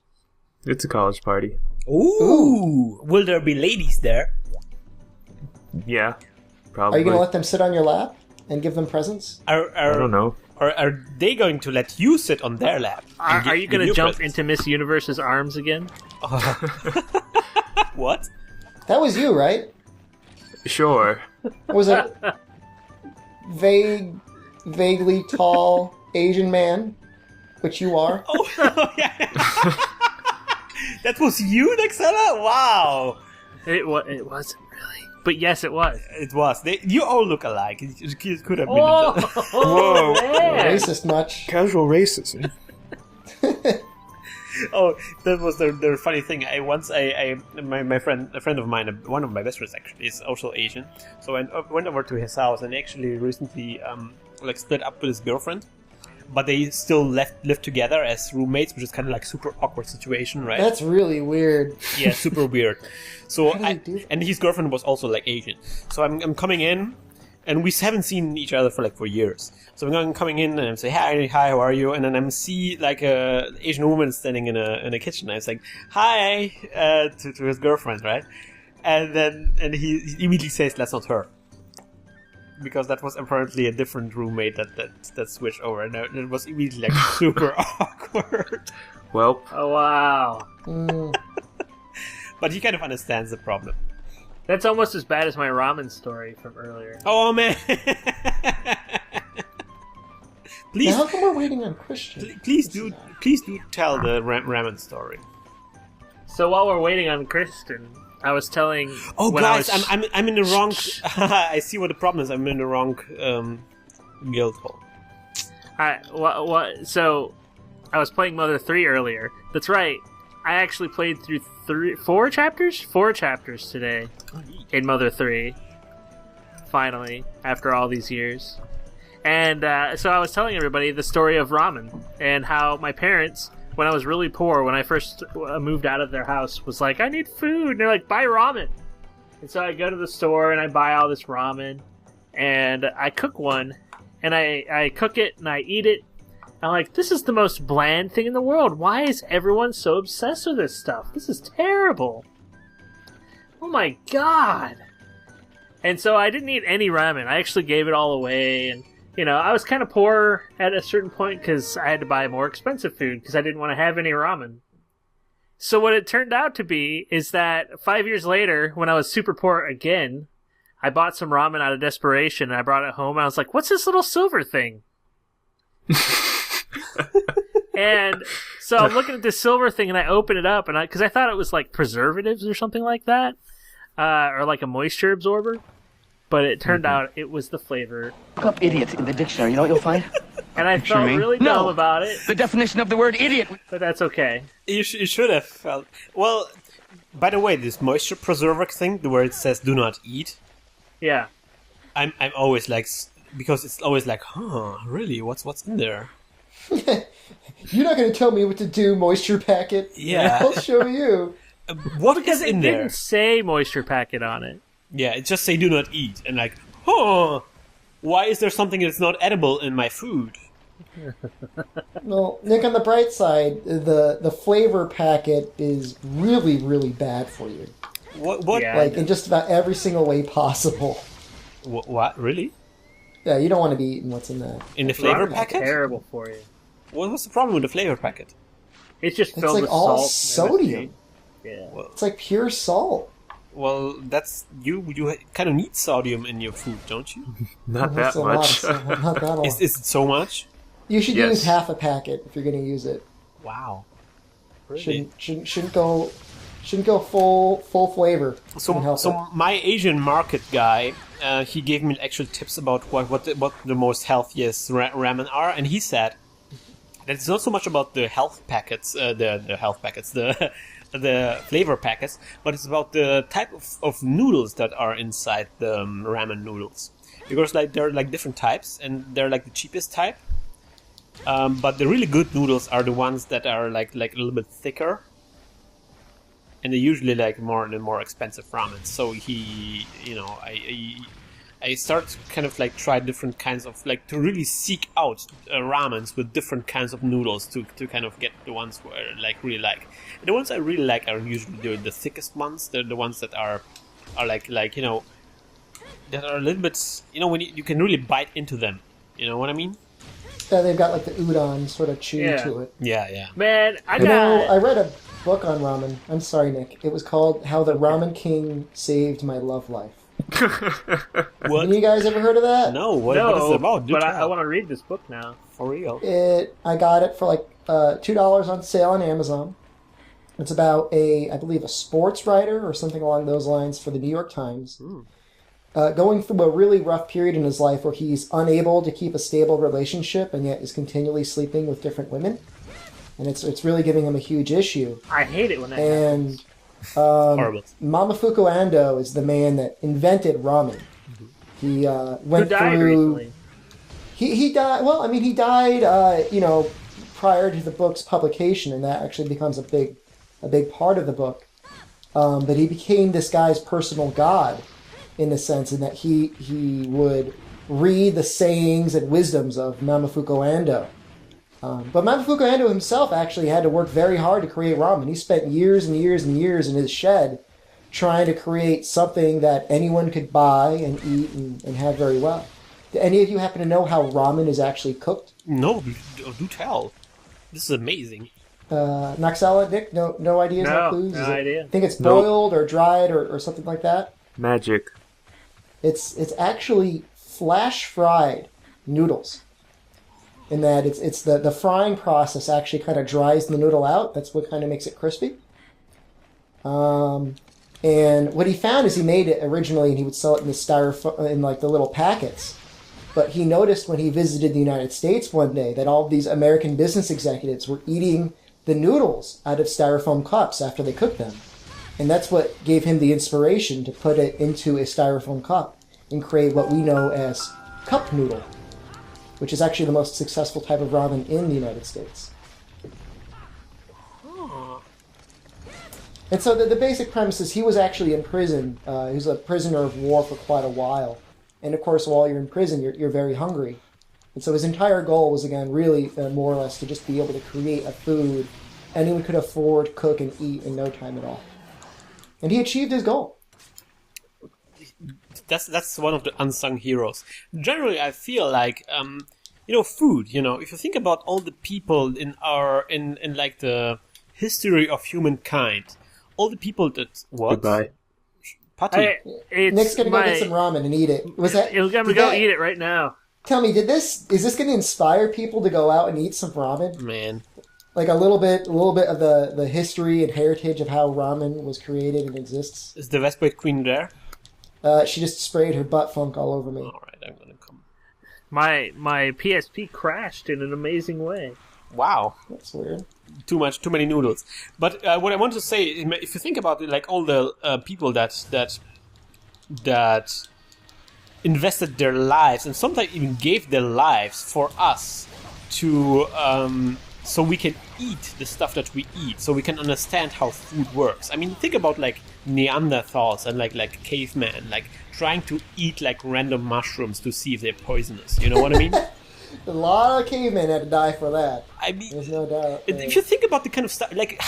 C: It's a college party.
A: Ooh. Will there be ladies there?
C: Yeah.
E: Are
C: Probably.
E: you going to let them sit on your lap and give them presents?
C: I don't know.
A: Or are they going to let you sit on their lap? and
D: Are you going to
A: give
D: jump
A: presents?
D: into Miss Universe's arms again?
A: What?
E: That was you, right?
C: Sure.
E: Or was it vaguely tall Asian man, which you are?
A: Oh, yeah. That was you, Nahxela? Wow.
D: It wasn't really, but yes, it was.
A: It was. You all look alike. It could have been.
D: Oh,
C: Whoa.
D: man.
E: racist much.
G: Casual racism.
A: Oh, that was the funny thing. My friend, a friend of mine, one of my best friends actually, is also Asian. So I went over to his house and actually recently split up with his girlfriend, but they still lived together as roommates, which is kind of like super awkward situation, right?
E: That's really weird.
A: Yeah, super weird. So
E: How do they do that?
A: and his girlfriend was also like Asian. So I'm coming in, and we haven't seen each other for years. So I'm coming in and I'm saying, hi, how are you? And then I see like a Asian woman standing in a kitchen. I was like, hi, to his girlfriend, right? And he immediately says, that's not her. Because that was apparently a different roommate that switched over. And it was immediately like super awkward.
C: Well,
D: Oh, wow.
A: But he kind of understands the problem.
D: That's almost as bad as my ramen story from earlier.
A: Oh, man. Please,
E: Now, how come we're waiting on Christian?
A: please do tell the ramen story.
D: So while we're waiting on Kristen, I was telling.
A: Oh,
D: when
A: guys,
D: I was,
A: I'm in the wrong. I see what the problem is. I'm in the wrong guild hall.
D: So I was playing Mother 3 earlier. That's right. I actually played through 4 chapters today in Mother 3. Finally, after all these years. And so I was telling everybody the story of ramen and how my parents, when I was really poor, when I first moved out of their house, was like, I need food. And they're like, buy ramen. And so I go to the store and I buy all this ramen and I cook one and I cook it and I eat it. I'm like, this is the most bland thing in the world. Why is everyone so obsessed with this stuff? This is terrible. Oh my god. And so I didn't eat any ramen. I actually gave it all away. And, you know, I was kind of poor at a certain point because I had to buy more expensive food because I didn't want to have any ramen. So what it turned out to be is that 5 years later, when I was super poor again, I bought some ramen out of desperation and I brought it home. And I was like, what's this little silver thing? And so I'm looking at this silver thing and I open it up and because I thought it was like preservatives or something like that, or like a moisture absorber, but it turned out it was the flavor.
H: Look up idiot in the dictionary. You know what you'll find?
D: And I felt really dumb about it,
H: The definition of the word idiot.
D: but that's okay.
A: You should have felt. Well, by the way, this moisture preserver thing, where it says "do not eat,"
D: Yeah.
A: I'm always like, because it's always like, huh, really? What's in there?
E: You're not going to tell me what to do, moisture packet.
A: Yeah.
E: I'll show you.
A: What
D: Because
A: is
D: it
A: in
D: didn't
A: there?
D: say moisture packet on it.
A: Yeah, it just say "do not eat," and like, huh? Why is there something that's not edible in my food?
E: Well, Nick, on the bright side, the flavor packet is really, really bad for you.
A: What?
D: Yeah.
E: Like, in just about every single way possible.
A: What? Really?
E: Yeah, you don't want to be eating what's in that.
A: In the flavor
D: Ramen's
A: packet?
D: terrible for you.
A: What's the problem with the flavor packet?
D: It's just
E: It's
D: filled
E: like
D: with
E: all
D: salt. and
E: sodium.
D: MSG. Yeah.
E: It's like pure salt.
A: Well, that's you kind of need sodium in your food, don't you?
C: not
E: That's
C: that
E: a lot of
C: much.
E: salt. Not that a lot.
A: Is it so much?
E: You should
C: Yes.
E: use half a packet if you're going to use it.
A: Wow. Really?
E: Shouldn't go full flavor. Couldn't help
A: So
E: it.
A: my Asian market guy, he gave me actual tips about what the most healthiest ramen are, and he said that it's not so much about the health packets, the flavor packets, but it's about the type of noodles that are inside the ramen noodles, because like there are like different types, and they're like the cheapest type. But the really good noodles are the ones that are like a little bit thicker, and they're usually like the more expensive ramen. So I start kind of like try different kinds of like to really seek out ramens with different kinds of noodles to kind of get the ones who I like really like. And the ones I really like are usually the thickest ones. They're the ones that are like that are a little bit when you can really bite into them. You know what I mean?
E: Yeah, they've got like the udon sort of chew
D: Yeah.
E: to it.
A: Yeah.
D: Man, I
E: You know,
D: got.
E: I read a book on ramen. I'm sorry, Nick. It was called "How the Ramen King Saved My Love Life."
A: What?
E: Have you guys ever heard of that?
A: No, what is it about? Do
D: but I
A: tell.
D: want to read this book now.
A: For real.
E: I got it for like $2 on sale on Amazon. It's about I believe a sports writer or something along those lines for the New York Times. going through a really rough period in his life where he's unable to keep a stable relationship and yet is continually sleeping with different women. And it's really giving him a huge issue.
D: I hate it when that happens.
A: Horrible.
E: Mamafuku Ando is the man that invented ramen. He went
D: Who died
E: through.
D: recently?
E: He died. Well, I mean, he died. Prior to the book's publication, and that actually becomes a big part of the book. But he became this guy's personal god, in the sense in that he would read the sayings and wisdoms of Mamafuku Ando. But Mamafuku Ando himself actually had to work very hard to create ramen. He spent years and years and years in his shed trying to create something that anyone could buy and eat and have very well. Do any of you happen to know how ramen is actually cooked?
A: No, do tell. This is amazing.
E: Nahxela, Nick, no ideas, no clues?
D: No idea.
E: Think it's boiled or dried or something like that?
C: Magic.
E: It's actually flash fried noodles. In that it's the frying process actually kind of dries the noodle out. That's what kind of makes it crispy. And what he found is he made it originally and he would sell it in the styrofoam, in like the little packets. But he noticed when he visited the United States one day that all of these American business executives were eating the noodles out of styrofoam cups after they cooked them. And that's what gave him the inspiration to put it into a styrofoam cup and create what we know as cup noodle, which is actually the most successful type of ramen in the United States. And so the basic premise is he was actually in prison. He was a prisoner of war for quite a while. And of course, while you're in prison, you're very hungry. And so his entire goal was, again, really more or less to just be able to create a food anyone could afford, cook, and eat in no time at all. And he achieved his goal.
A: That's one of the unsung heroes. Generally, I feel like food. If you think about all the people in like the history of humankind, all the people that
C: Goodbye.
A: Patty.
E: Nick's gonna go get some ramen and eat it. Was that?
D: I'm gonna go eat it right now.
E: Tell me, is this going to inspire people to go out and eat some ramen?
A: Man,
E: like a little bit of the history and heritage of how ramen was created and exists.
A: Is the Westbite Queen there?
E: She just sprayed her butt funk all over me.
A: All right, I'm gonna come.
D: My PSP crashed in an amazing way.
A: Wow,
E: that's weird.
A: Too many noodles. But what I want to say, if you think about it, like all the people that invested their lives and sometimes even gave their lives for us to so we can eat the stuff that we eat, so we can understand how food works. I mean, think about like Neanderthals and like cavemen, like trying to eat like random mushrooms to see if they're poisonous. You know what I mean?
E: A lot of cavemen had to die for that.
A: I mean,
E: there's no doubt.
A: If you think about the kind of stuff, like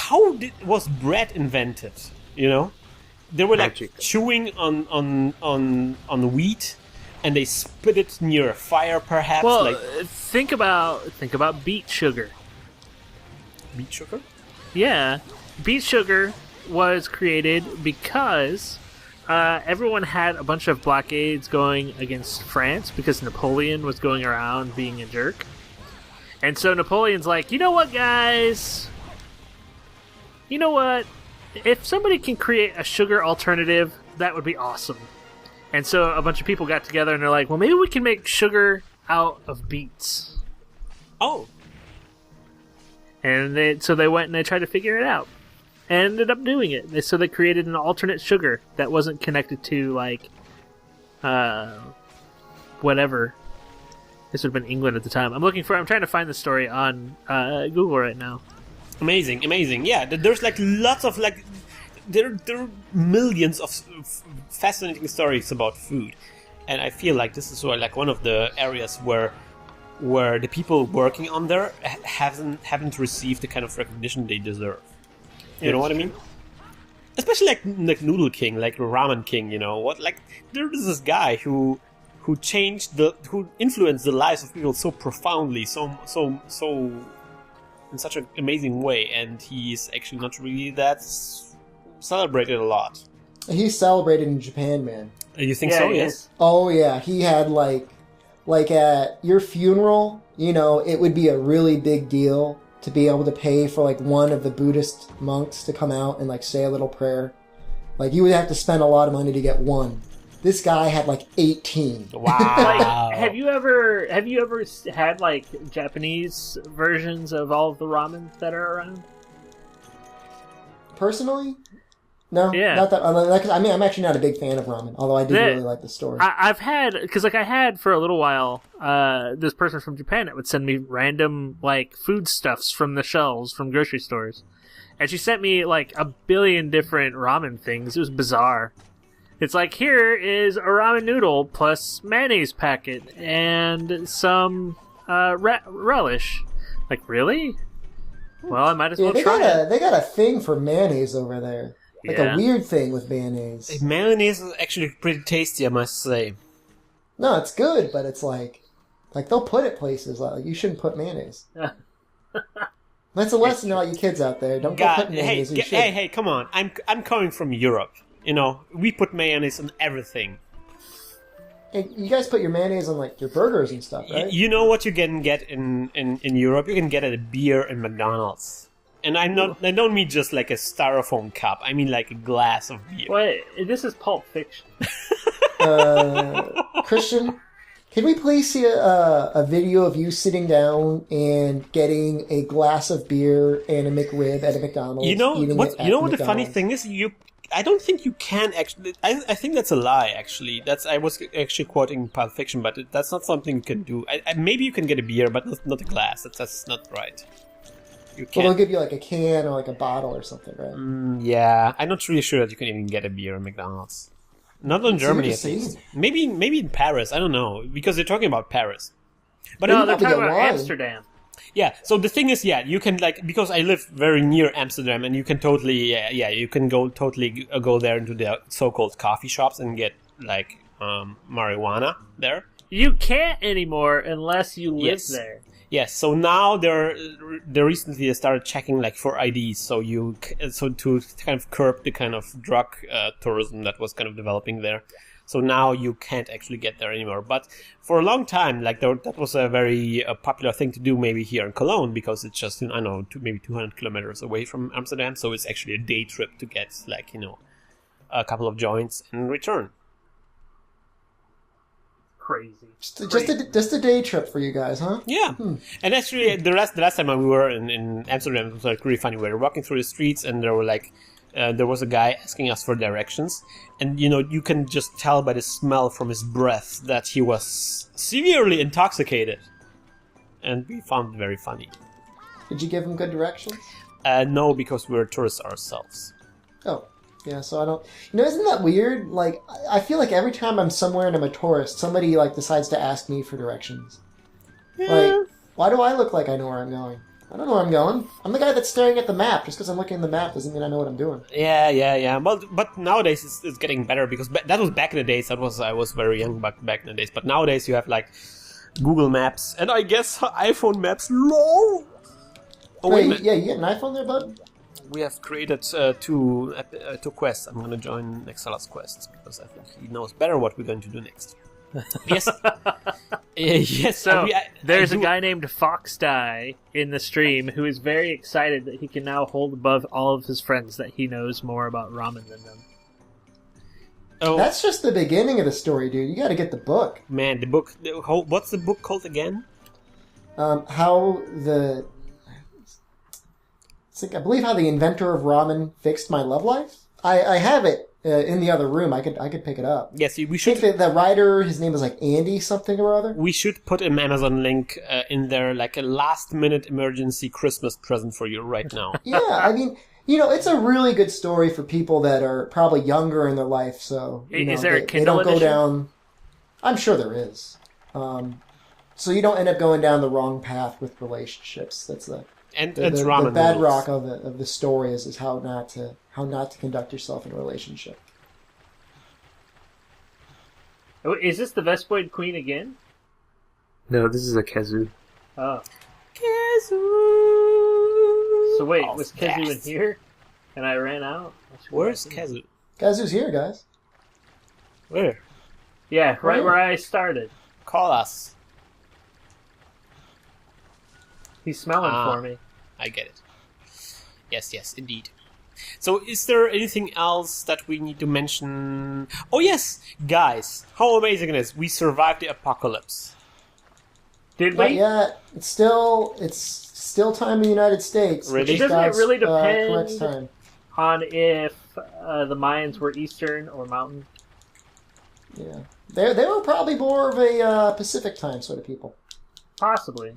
A: was bread invented? They were like
C: Magic.
A: chewing on wheat, and they spit it near a fire, perhaps.
D: Well, think about beet sugar.
A: Beet sugar?
D: Yeah, beet sugar was created because everyone had a bunch of blockades going against France because Napoleon was going around being a jerk. And so Napoleon's like, you know what, guys? You know what? If somebody can create a sugar alternative, that would be awesome. And so a bunch of people got together and they're like, well, maybe we can make sugar out of beets.
A: Oh.
D: And so they went and they tried to figure it out. And ended up doing it. So they created an alternate sugar that wasn't connected to, like, whatever. This would have been England at the time. I'm trying to find the story on Google right now.
A: Amazing. Yeah, there's like lots of like, there are millions of fascinating stories about food. And I feel like this is like one of the areas where the people working on there haven't received the kind of recognition they deserve. You know what I mean? Especially like Noodle King, like Ramen King. There is this guy who influenced the lives of people so profoundly, so in such an amazing way, and he's actually not really that celebrated a lot.
E: He's celebrated in Japan, man.
A: You think so? Yes.
E: Oh yeah, he had like at your funeral, it would be a really big deal to be able to pay for like one of the Buddhist monks to come out and like say a little prayer. Like you would have to spend a lot of money to get one. This guy had like 18.
A: Wow.
D: Like, have you ever had like Japanese versions of all of the ramen that are around?
E: Personally, no,
D: Yeah.
E: not that. I mean, I'm actually not a big fan of ramen, although I do really like the story.
D: I've had, because like I had for a little while, this person from Japan that would send me random like foodstuffs from the shelves from grocery stores, and she sent me like a billion different ramen things. It was bizarre. It's like, here is a ramen noodle plus mayonnaise packet and some relish. Like, really? Well, I might as well try it.
E: They got a thing for mayonnaise over there. Like a weird thing with mayonnaise.
A: Mayonnaise is actually pretty tasty, I must say.
E: No, it's good, but it's like they'll put it places. Like, you shouldn't put mayonnaise. That's a lesson to all you kids out there. Don't go put mayonnaise.
A: Hey, come on. I'm coming from Europe. You know, we put mayonnaise on everything.
E: Hey, you guys put your mayonnaise on like your burgers and stuff, right?
A: You know what you can get in Europe? You can get a beer in McDonald's. And I don't mean just like a styrofoam cup. I mean like a glass of beer.
D: Wait, this is Pulp Fiction.
E: Christian, can we please see a video of you sitting down and getting a glass of beer and a McRib at a McDonald's?
A: You know what the funny thing is? I don't think you can actually. I think that's a lie. Actually, I was actually quoting Pulp Fiction, but that's not something you can do. Maybe you can get a beer, but not a glass. That's not right. You can't.
E: Well, they'll give you like a can or like a bottle or something, right?
A: Yeah, I'm not really sure that you can even get a beer at McDonald's. Not in Germany, at least. Maybe in Paris. I don't know, because they're talking about Paris. But
D: No, they're talking about Amsterdam.
A: Yeah, so the thing is, you can because I live very near Amsterdam, and you can totally, you can go there into the so-called coffee shops and get like marijuana there.
D: You can't anymore unless you live there.
A: Yes, so now they recently started checking like for IDs, so to kind of curb the kind of drug tourism that was kind of developing there. So now you can't actually get there anymore. But for a long time, like that was a very popular thing to do, maybe here in Cologne, because it's just maybe 200 kilometers away from Amsterdam. So it's actually a day trip to get a couple of joints and return.
D: Crazy.
E: Just a day trip for you guys, huh?
A: Yeah. And actually, the last time we were in Amsterdam, it was like really funny. We were walking through the streets, and there were like. There was a guy asking us for directions, and you can just tell by the smell from his breath that he was severely intoxicated, and we found it very funny.
E: Did you give him good directions?
A: No, because we're tourists ourselves.
E: Oh, yeah. So I don't. Isn't that weird? Like, I feel like every time I'm somewhere and I'm a tourist, somebody like decides to ask me for directions.
A: Yeah.
E: Like, why do I look like I know where I'm going? I don't know where I'm going. I'm the guy that's staring at the map. Just because I'm looking at the map doesn't mean I know what I'm doing.
A: Yeah. Well, but nowadays it's getting better, because that was back in the days. I was very young back in the days. But nowadays you have like Google Maps, and I guess iPhone Maps. LOL. Oh wait,
E: yeah, you get an iPhone there, bud?
A: We have created two quests. I'm going to join Nahxela's quests because I think he knows better what we're going to do next. Yes. Yes.
D: So there's a guy named Foxdie in the stream who is very excited that he can now hold above all of his friends that he knows more about ramen than them.
A: Oh,
E: that's just the beginning of the story, dude. You got to get the book.
A: Man, the book. What's the book called again?
E: I believe how the inventor of ramen fixed my love life. I have it in the other room. I could pick it up.
A: Yes, we should.
E: I think the writer, his name is like Andy something or other.
A: We should put an Amazon link in there, like a last-minute emergency Christmas present for you right now.
E: Yeah, I mean, it's a really good story for people that are probably younger in their life. So
D: is there a
E: they
D: Kindle
E: don't go
D: edition?
E: down. I'm sure there is. So you don't end up going down the wrong path with relationships. That's the
A: ramen
E: the bedrock of the story is how not to conduct yourself in a relationship.
D: Oh, is this the Vespoid Queen again?
C: No, this is a Kezu.
D: Oh.
A: Kezu!
D: So wait, was Kezu in here? And I ran out?
A: Where's Kezu?
E: Kezu's here, guys.
A: Where?
D: Yeah, right where I started.
A: Call us.
D: He's smelling for me.
A: I get it. Yes, indeed. So is there anything else that we need to mention? Oh yes, guys, how amazing it is. We survived the apocalypse.
D: Did
E: Not
D: we?
E: yet. It's still time in the United States.
A: Really?
E: which is
D: Doesn't it
E: God's,
D: really depend?
E: correct time.
D: On if the Mayans were Eastern or Mountain?
E: Yeah. They were probably more of a Pacific time sort of people.
D: Possibly.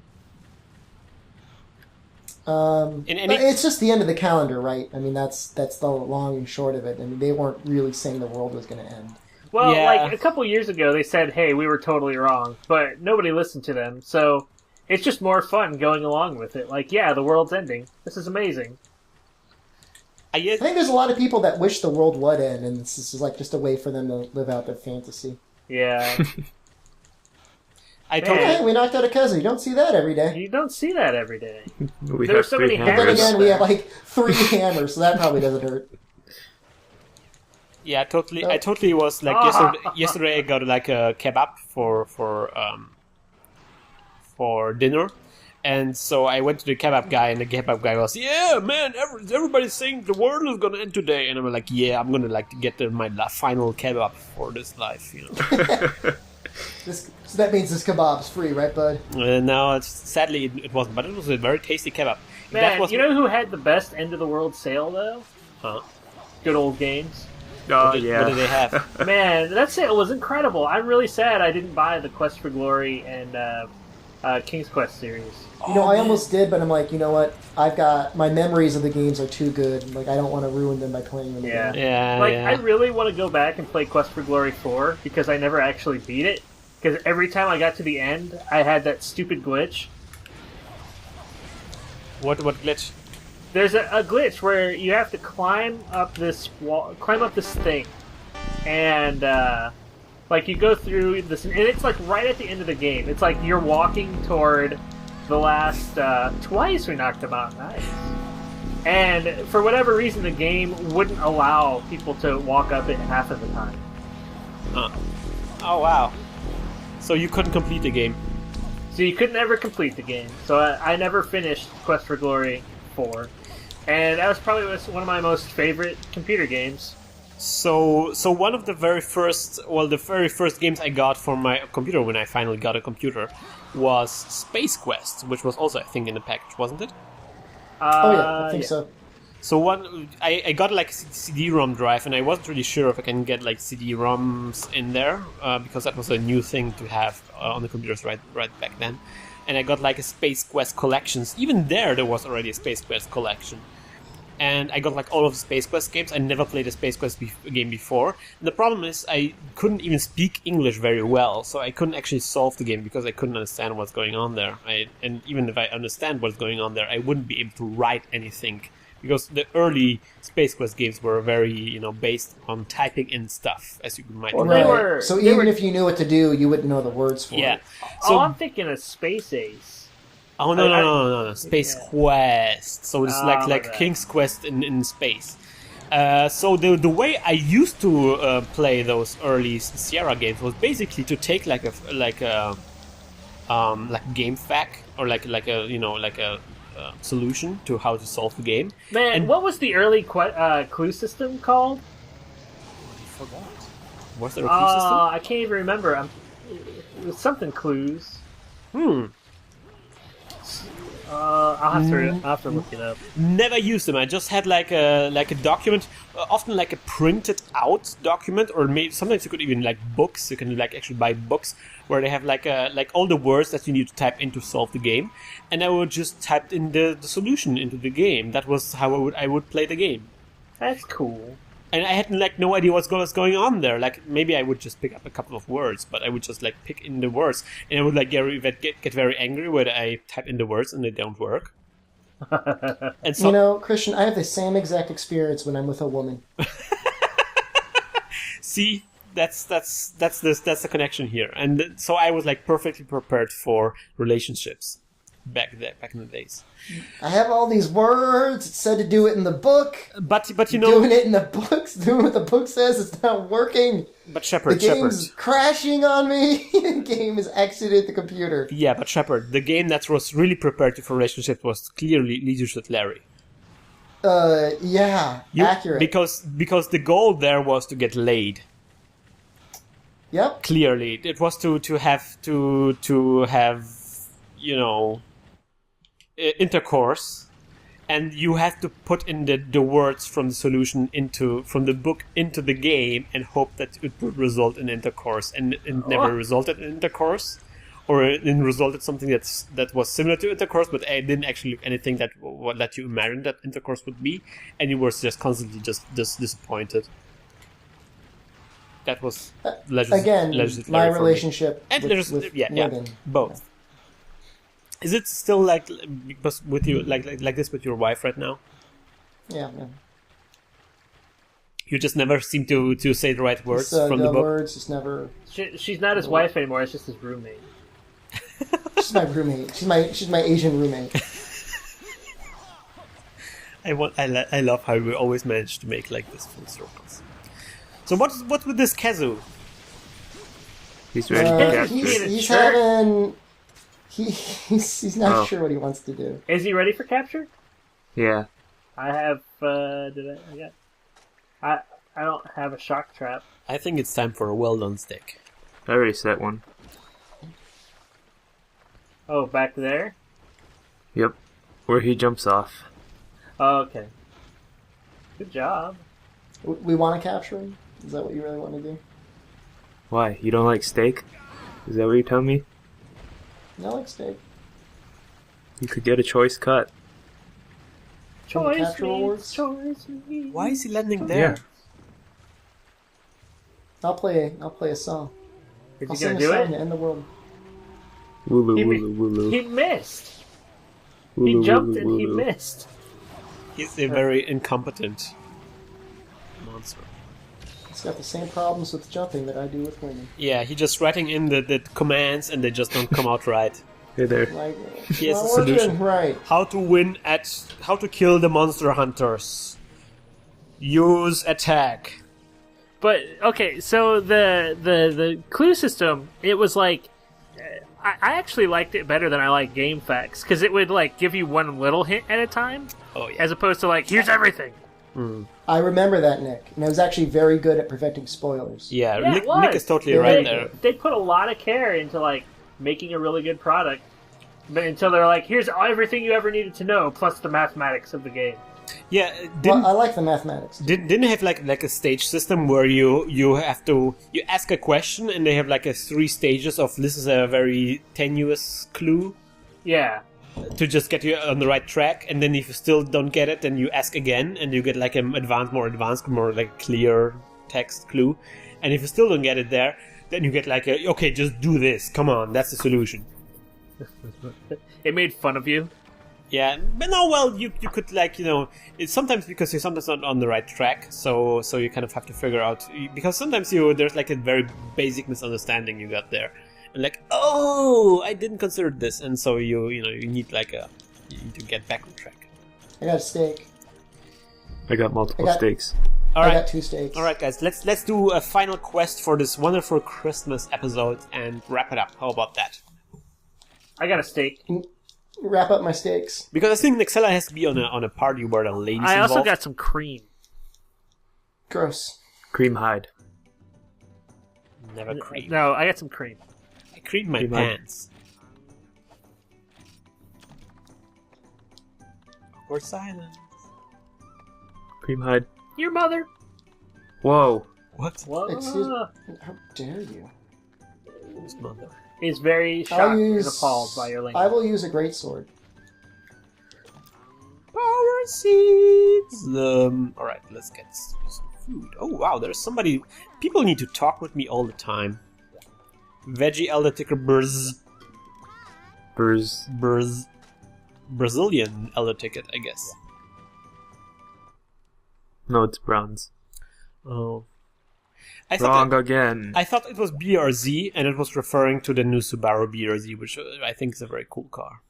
E: It's just the end of the calendar, right? I mean, that's the long and short of it. I mean, they weren't really saying the world was going to end.
D: Well,
A: Yeah.
D: like a couple years ago, they said, "Hey, we were totally wrong," but nobody listened to them. So it's just more fun going along with it. Like, yeah, the world's ending. This is amazing.
E: I think there's a lot of people that wish the world would end, and this is like just a way for them to live out their fantasy.
D: Yeah,
A: I
D: Man.
A: totally.
E: Hey, we knocked out a Keza. You don't see that every day.
D: you don't see that every day.
C: We
D: There's
C: have
D: so
C: 3
D: many
E: But then
C: hammers.
E: again, we have like 3 hammers, so that probably doesn't hurt.
A: Yeah, totally. I totally was like yesterday. I got like a kebab for dinner, and so I went to the kebab guy, and the kebab guy was, "Yeah, man, everybody's saying the world is gonna end today," and I'm like, "Yeah, I'm gonna like get my final kebab for this life, you know."
E: So that means this kebab's free, right, bud?
A: And now, sadly, it wasn't, but it was a very tasty kebab.
D: Man,
A: That was
D: you know who had the best end of the world sale though?
A: Huh?
D: Good old games.
C: Oh,
A: What did
C: yeah.
A: they have?
D: Man, that sale was incredible. I'm really sad I didn't buy the Quest for Glory and King's Quest series.
E: You know, I almost did, but I'm like, you know what? I've got my memories of the games are too good. Like, I don't want to ruin them by playing them
D: Yeah.
E: again.
A: Yeah,
D: Like,
A: yeah.
D: I really want to go back and play Quest for Glory 4 because I never actually beat it. Because every time I got to the end, I had that stupid glitch.
A: What glitch?
D: There's a glitch where you have to climb up this wall, climb up this thing, and like you go through this, and it's like right at the end of the game. It's like you're walking toward the last. Twice we knocked them out, nice. And for whatever reason, the game wouldn't allow people to walk up it half of the time.
A: Oh wow! So you couldn't complete the game.
D: So you could never complete the game. So I never finished Quest for Glory 4. And that was probably one of my most favorite computer games.
A: So one of the very first games I got for my computer when I finally got a computer was Space Quest, which was also, I think, in the package, wasn't it?
E: Oh, yeah, I think so.
A: So I got like a CD-ROM drive, and I wasn't really sure if I can get like CD-ROMs in there because that was a new thing to have on the computers right back then. And I got like a Space Quest collections. Even there was already a Space Quest collection. And I got like all of the Space Quest games. I never played a Space Quest game before. And the problem is I couldn't even speak English very well, so I couldn't actually solve the game because I couldn't understand what's going on there. And even if I understand what's going on there, I wouldn't be able to write anything. Because the early Space Quest games were very, based on typing in stuff, as you might
D: Well,
A: remember.
D: they were-
E: So
D: they
E: even
D: were-
E: if you knew what to do, you wouldn't know the words for
A: Yeah.
E: it.
A: So,
D: I'm thinking of Space Ace.
A: oh no, Space
D: Yeah.
A: Quest. So it's
D: my
A: like
D: bad.
A: King's Quest in space. So the way I used to play those early Sierra games was basically to take like a game fac or like a solution to how to solve the game.
D: Man,
A: And-
D: what was the early clue system called?
A: I forgot. Was there a clue system?
D: I can't even remember. It was something clues. I'll have to look it up.
A: Never used them. I just had like a document, often like a printed out document, or maybe sometimes you could even like books. You can like actually buy books where they have like all the words that you need to type in to solve the game, and I would just type in the solution into the game. That was how I would play the game,
D: That's cool.
A: and I had like no idea what's going on there. Like maybe I would just pick up a couple of words, but I would just like pick in the words, and I would like get very angry when I type in the words and they don't work. And so
E: You know, Christian, I have the same exact experience when I'm with a woman.
A: see, that's the connection here, and so I was like perfectly prepared for relationships back in the days.
E: I have all these words. It said to do it in the book.
A: But
E: Doing it in the books, doing what the book says, it's not working.
A: but
E: The
A: Shepard,
E: game's crashing on me. The game has exited the computer.
A: yeah, but Shepard, the game that was really prepared for relationships was clearly Leisure Suit Larry.
E: Yeah, accurate.
A: Because the goal there was to get laid.
E: Yep.
A: Clearly, it was to have intercourse, and you have to put in the words from the solution from the book into the game and hope that it would result in intercourse, and it never resulted in intercourse, or it resulted something that was similar to intercourse, but it didn't actually look anything that what let you imagine that intercourse would be, and you were just constantly just disappointed. That was
E: my relationship with women.
A: Both. Is it still like with you like this with your wife right now?
E: Yeah.
A: You just never seem to say the right words from the book.
E: Words just never.
D: She's not his wife anymore. It's just his roommate.
E: She's my roommate. She's my Asian roommate.
A: I love how we always manage to make like this full circles. So what's with this Kazu?
C: He's ready to capture.
E: He's having. He's not sure what he wants to do.
D: Is he ready for capture?
C: Yeah.
D: I have. I don't have a shock trap.
A: I think it's time for a well done stick.
C: I already set one.
D: Oh, back there?
C: Yep. Where he jumps off.
D: Oh, okay. Good job.
E: We want to capture him? Is that what you really want to do?
C: Why? You don't like steak? Is that what you're telling me?
E: I like steak.
C: You could get a choice cut.
D: Choice
E: me.
A: Why is he landing there?
C: Yeah.
E: I'll play a song.
D: Is
E: I'll
D: he gonna
E: sing
D: do
E: a song
D: it?
E: to end the world.
C: Wooloo, wooloo, wooloo.
D: He missed.
C: Wooloo,
D: He jumped
C: wooloo,
D: and he
C: wooloo.
D: missed.
A: He's a very incompetent monster.
E: He's got the same problems with jumping that I do with women.
A: Yeah, he's just writing in the commands and they just don't come out right.
C: Hey there.
E: Like,
A: He has
E: not
A: a
E: working
A: solution.
E: right.
A: How to kill the monster hunters. Use attack.
D: But okay, so the clue system, it was like I actually liked it better than I like game facts because it would like give you one little hint at a time,
A: Oh yeah.
D: as opposed to like here's everything.
E: I remember that, Nick, and I was actually very good at preventing spoilers.
A: Yeah,
D: Yeah,
A: Nick,
D: it was.
A: Nick is totally
E: Yeah,
A: right
E: they-
A: there.
D: They put a lot of care into like making a really good product, but until they're like here's everything you ever needed to know plus the mathematics of the game.
A: Yeah,
E: Well, I like the mathematics.
A: didn't it have like a stage system where you ask a question and they have like a 3 stages of this is a very tenuous clue
D: Yeah.
A: to just get you on the right track, and then if you still don't get it, then you ask again and you get like an more like clear text clue, and if you still don't get it there, then you get like okay, just do this, come on, that's the solution.
D: It made fun of you.
A: Yeah, but no, well, you could like it's sometimes because you're sometimes not on the right track, so you kind of have to figure out, because sometimes there's like a very basic misunderstanding you got there, and like, oh, I didn't consider this, and so you need you need to get back on track.
E: I got a steak.
C: I got multiple steaks.
A: All
E: I
A: right,
E: got 2 steaks.
A: all right, guys, let's do a final quest for this wonderful Christmas episode and wrap it up. How about that?
D: I got a steak.
E: Wrap up my steaks.
A: Because I think Nahxela has to be on a party where the ladies
D: I
A: involved.
D: also got some cream.
E: Gross.
C: Cream hide.
A: Never cream.
D: No, I got some cream.
A: I cream my
C: Cream hide.
A: pants. Or silence.
C: Cream hide.
D: Your mother.
C: Whoa.
A: What?
D: Whoa.
E: Excuse me. How dare you?
A: Whose mother?
D: Is very shocked and appalled by your language.
E: I will use a greatsword.
A: Power seeds. All right, let's get some food. Oh wow, there's somebody. People need to talk with me all the time. Veggie elder ticker Burz. Brazilian elder ticket, I guess.
C: No, it's bronze.
A: Oh.
C: Wrong again.
A: I thought it was BRZ, and it was referring to the new Subaru BRZ, which I think is a very cool car.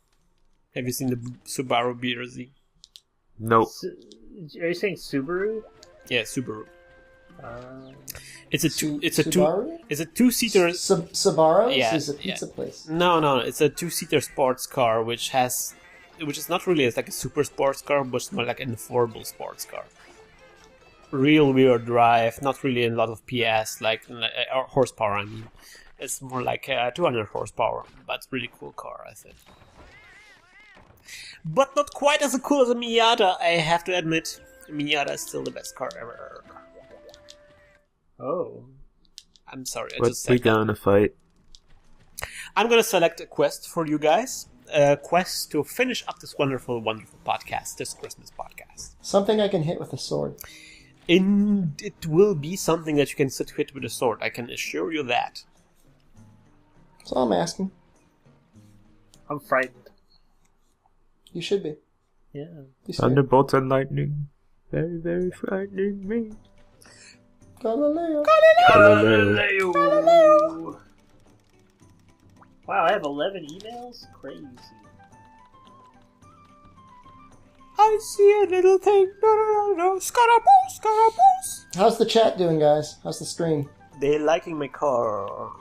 A: Have you seen the Subaru BRZ?
C: Nope.
D: Are you saying Subaru?
A: Yeah, Subaru.
D: Uh,
A: It's a
E: Subaru?
A: It's a 2-seater.
E: Sbarro?
A: Yeah,
E: This is a pizza place.
A: No, it's a 2-seater sports car which has which is not really like a super sports car, but it's more like an affordable sports car. Real weird drive, not really a lot of PS, or horsepower. I mean, it's more like 200 horsepower, but really cool car, I think. But not quite as cool as a Miata, I have to admit. Miata is still the best car ever.
D: Oh.
A: I'm sorry, I
C: What's
A: just said
C: we
A: that.
C: gonna fight?
A: I'm gonna select a quest for you guys. A quest to finish up this wonderful, wonderful podcast, this Christmas podcast.
E: Something I can hit with a sword.
A: It will be something that you can hit with a sword, I can assure you that.
E: That's all I'm asking.
D: I'm frightened.
E: You should be.
D: Yeah.
E: Be scared.
C: Thunderbolts and lightning. Very, very frightening me.
E: Galileo.
D: Galileo. Wow, I have 11 emails? Crazy.
A: I see a little thing. Scaraboo, scaraboo.
E: How's the chat doing, guys? How's the stream?
A: They're liking my car.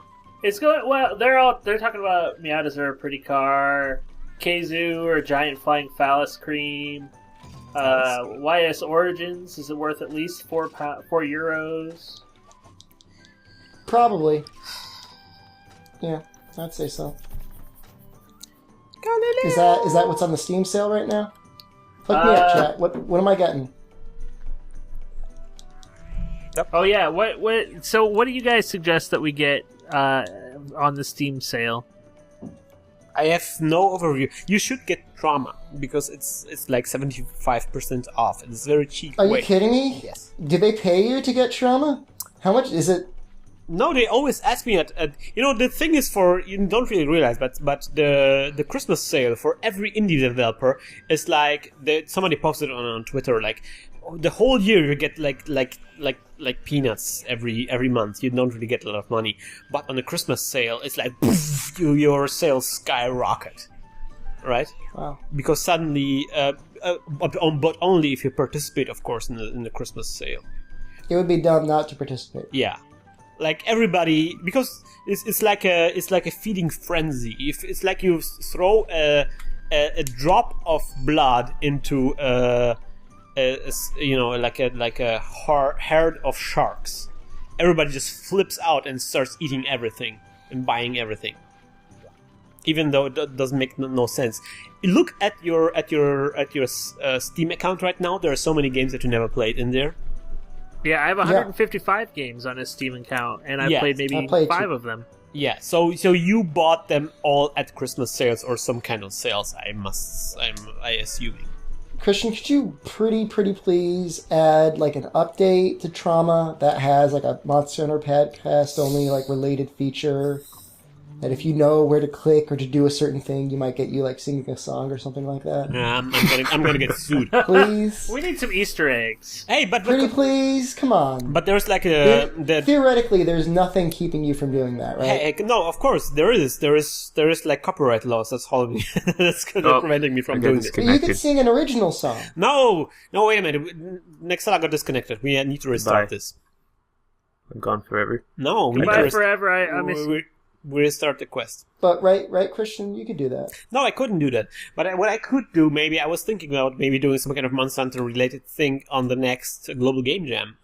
D: It's going well. They're talking about Miatas are a pretty car. Keizu or giant flying phallus cream. YS Origins, is it worth at least €4?
E: Probably. Yeah, I'd say so. Is that what's on the Steam sale right now? Hook me up, chat. What am I getting?
D: Oh yeah, so what do you guys suggest that we get on the Steam sale?
A: I have no overview. You should get Trauma, because it's like 75% off. It's very cheap.
E: Are you kidding me?
A: Yes.
E: Did they pay you to get Trauma? How much is it?
A: No, they always ask me the thing is, you don't really realize, but the Christmas sale for every indie developer is like, somebody posted on Twitter, like, the whole year you get like peanuts every month. You don't really get a lot of money, but on the Christmas sale, it's like poof, your sales skyrocket, right?
E: Wow.
A: Because suddenly, but only if you participate, of course, in the Christmas sale.
E: It would be dumb not to participate.
A: Yeah, like everybody, because it's like a feeding frenzy. If it's like you throw a drop of blood into like a herd of sharks, everybody just flips out and starts eating everything and buying everything, even though it doesn't make no sense. Look at your Steam account right now. There are so many games that you never played in there.
D: Yeah, I have 155 games on a Steam account, and I've played maybe 5 of them.
A: Yeah, so you bought them all at Christmas sales or some kind of sales. I'm assuming.
E: Christian, could you pretty please add like an update to Trauma that has like a Monster Hunter podcast only like related feature? That if you know where to click or to do a certain thing, you might get you like singing a song or something like that.
A: Nah, I'm gonna get sued.
E: Please.
D: We need some Easter eggs.
A: Hey, but
E: Pretty please, come on.
A: But there's like
E: theoretically, there's nothing keeping you from doing that, right?
A: Hey, no, of course there is like copyright laws. That's holding me. That's preventing me from doing it.
E: But you could sing an original song.
A: No, wait a minute. Nahxela got disconnected. We need to restart this.
C: I'm gone forever.
A: No, we
D: Goodbye forever. I miss.
A: We restart the quest.
E: But right, Christian, you could do that.
A: No, I couldn't do that. But what I could do, maybe I was thinking about maybe doing some kind of Monster Hunter related thing on the next Global Game Jam.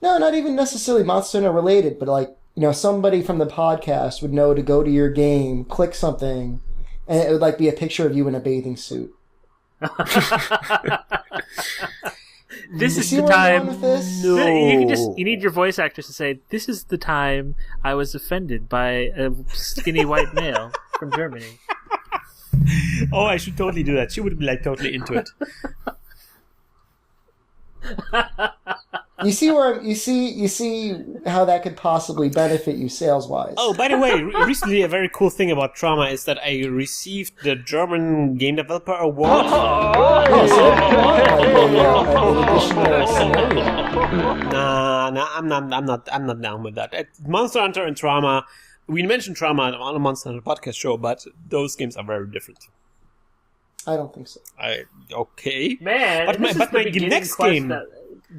E: No, not even necessarily Monster Hunter related, but like, somebody from the podcast would know to go to your game, click something, and it would like be a picture of you in a bathing suit.
D: This is
E: see
D: the
E: where I'm
D: time.
E: going with this?
A: No.
D: You need your voice actors to say, "This is the time I was offended by a skinny white male from Germany."
A: Oh, I should totally do that. She would be like totally into it.
E: You see how that could possibly benefit you sales wise.
A: Oh, by the way, recently a very cool thing about Trauma is that I received the German Game Developer Award. Nah, I'm not down with that. Monster Hunter and Trauma, we mentioned Trauma on a Monster Hunter podcast show, but those games are very different.
E: I don't think so.
A: Okay.
D: Man,
A: but my next game
D: that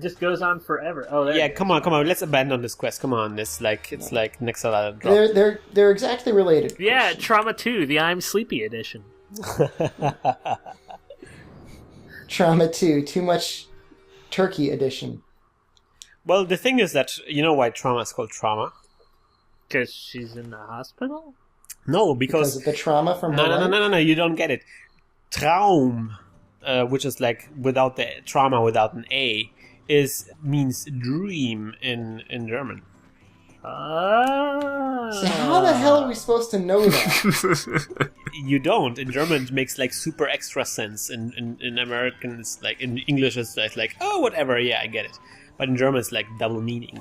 D: just goes on forever. Oh,
A: yeah, come on. Let's abandon this quest. Come on, it's like Nahxela.
E: They're exactly related.
D: Yeah,
E: Christian.
D: Trauma 2, the I'm Sleepy edition.
E: Trauma 2, Too Much Turkey Edition.
A: Well, the thing is that, you know why trauma is called trauma?
D: Because she's in the hospital?
A: No,
E: Because
A: because...
E: of the trauma from her life?
A: No, you don't get it. Traum, which is like without the trauma, without an A, means dream in German.
E: So how the hell are we supposed to know that?
A: You don't. In German, it makes like super extra sense. In American, it's like in English, it's like, oh, whatever. Yeah, I get it. But in German, it's like double meaning.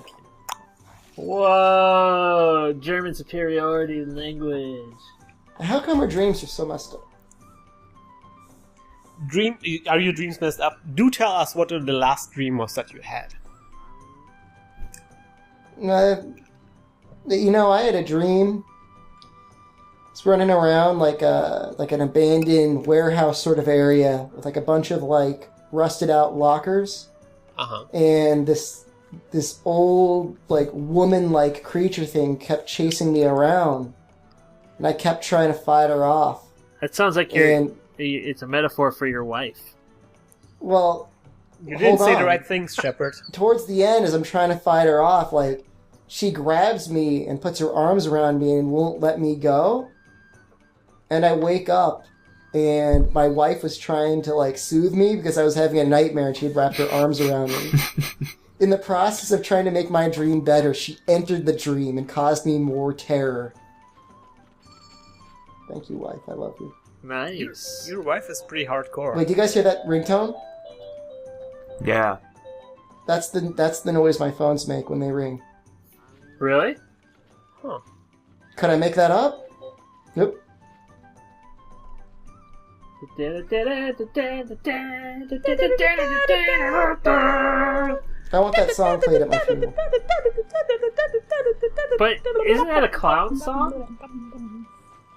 D: Whoa! German superiority language.
E: How come her dreams are so messed up?
A: Are your dreams messed up? Do tell us what the last dream was that you had.
E: I had a dream. It's running around like an abandoned warehouse sort of area with like a bunch of like rusted out lockers.
A: Uh-huh.
E: And this old like woman like creature thing kept chasing me around, and I kept trying to fight her off.
D: That sounds like it's a metaphor for your wife.
E: Well,
A: you didn't say
E: on.
A: the right things, Shepard.
E: Towards the end, as I'm trying to fight her off, like she grabs me and puts her arms around me and won't let me go. And I wake up, and my wife was trying to like soothe me because I was having a nightmare, and she had wrapped her arms around me. In the process of trying to make my dream better, she entered the dream and caused me more terror. Thank you, wife. I love you.
D: Nice.
A: Your wife is pretty hardcore.
E: Wait, do you guys hear that ringtone?
C: Yeah.
E: That's the noise my phones make when they ring.
D: Really?
A: Huh.
E: Could I make that up? Nope. I want that song played at my funeral.
D: But isn't that a clown song?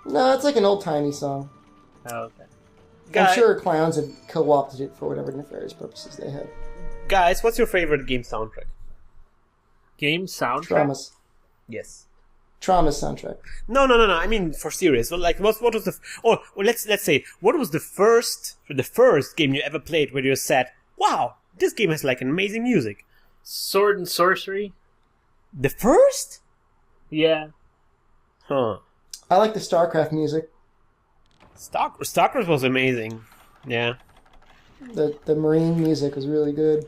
E: No, it's like an old-timey song.
D: Oh, okay.
E: I'm sure clowns have co-opted it for whatever nefarious purposes they had.
A: Guys, what's your favorite game soundtrack?
D: Game soundtrack?
E: Traumas.
A: Yes.
E: Trauma's soundtrack.
A: No. I mean, for serious. Well, like, what was the? Let's say, what was the first game you ever played where you said, "Wow, this game has like an amazing music."
D: Sword and Sorcery.
A: The first?
D: Yeah.
A: Huh.
E: I like the StarCraft music.
A: StarCraft was amazing. Yeah.
E: The Marine music was really good.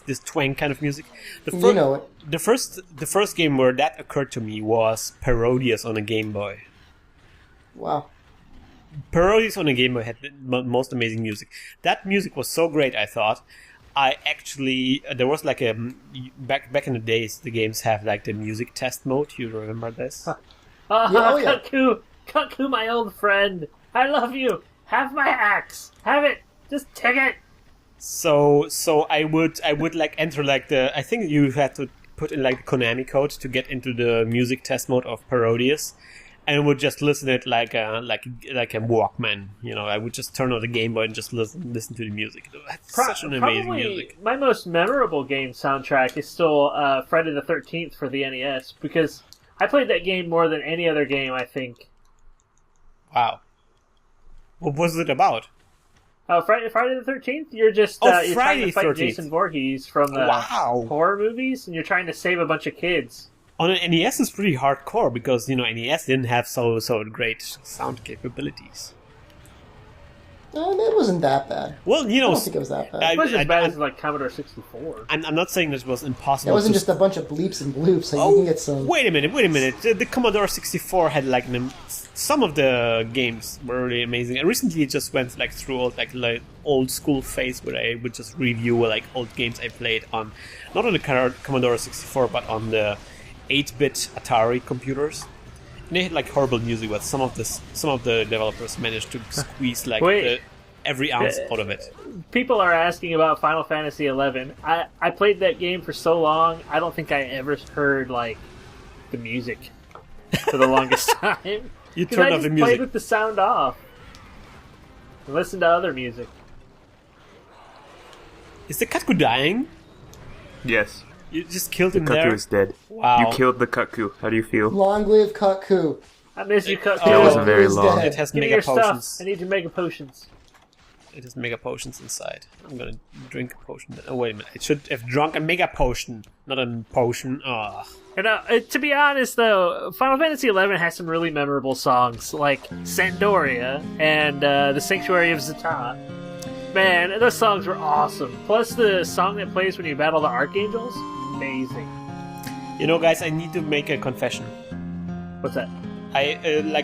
A: This twang kind of music.
E: You know it.
A: The first game where that occurred to me was Parodius on a Game Boy.
E: Wow.
A: Parodius on a Game Boy had the most amazing music. That music was so great, I thought. I actually there was like a back in the days the games have like the music test mode. You remember this?
E: Yeah.
D: Cuckoo, my old friend. I love you. Have my axe. Have it. Just take it.
A: So I would like enter like I think you had to put in like the Konami code to get into the music test mode of Parodius, and would just listen to it like a Walkman. You know, I would just turn on the Game Boy and just listen to the music. That's such an amazing music.
D: My most memorable game soundtrack is still Friday the 13th for the NES, because I played that game more than any other game, I think.
A: Wow. What was it about?
D: Friday the 13th? You're just you're trying to fight
A: 13th.
D: Jason Voorhees from the horror movies, and you're trying to save a bunch of kids.
A: On an NES is pretty hardcore because, you know, NES didn't have so great sound capabilities.
E: It wasn't that bad.
A: Well, you know,
E: I don't think it was that bad.
D: It wasn't as bad as like Commodore 64.
A: I'm not saying this was impossible.
E: It wasn't just a bunch of bleeps and bloops. Like you can get some.
A: Wait a minute. The Commodore 64 had like some of the games were really amazing. I recently just went like through like old school phase where I would just review like old games I played on, not on the Commodore 64, but on the 8-bit Atari computers. And they had like horrible music, but some of the developers managed to squeeze like every ounce out of it.
D: People are asking about Final Fantasy XI. I played that game for so long, I don't think I ever heard like the music for the longest time.
A: You turned off the music.
D: I played with the sound off and listened to other music.
A: Is the Katku dying?
C: Yes.
A: You just killed
C: The
A: him there?
C: cuckoo is dead.
A: Wow.
C: You killed the cuckoo. How do you feel?
E: Long live Cuckoo.
D: I miss you, Cook.
C: It wasn't very
E: Who's
C: long.
E: dead?
A: It has
D: Give me
A: mega
D: your
A: potions.
D: stuff. I need your mega potions.
A: It has mega potions inside. I'm gonna drink a potion. Oh, wait a minute. It should have drunk a mega potion, not a potion. Ugh.
D: And, to be honest, though, Final Fantasy XI has some really memorable songs, like Sandoria and The Sanctuary of Zata. Man, those songs were awesome. Plus, the song that plays when you battle the Archangels, amazing.
A: You know, guys, I need to make a confession.
D: What's that?
A: I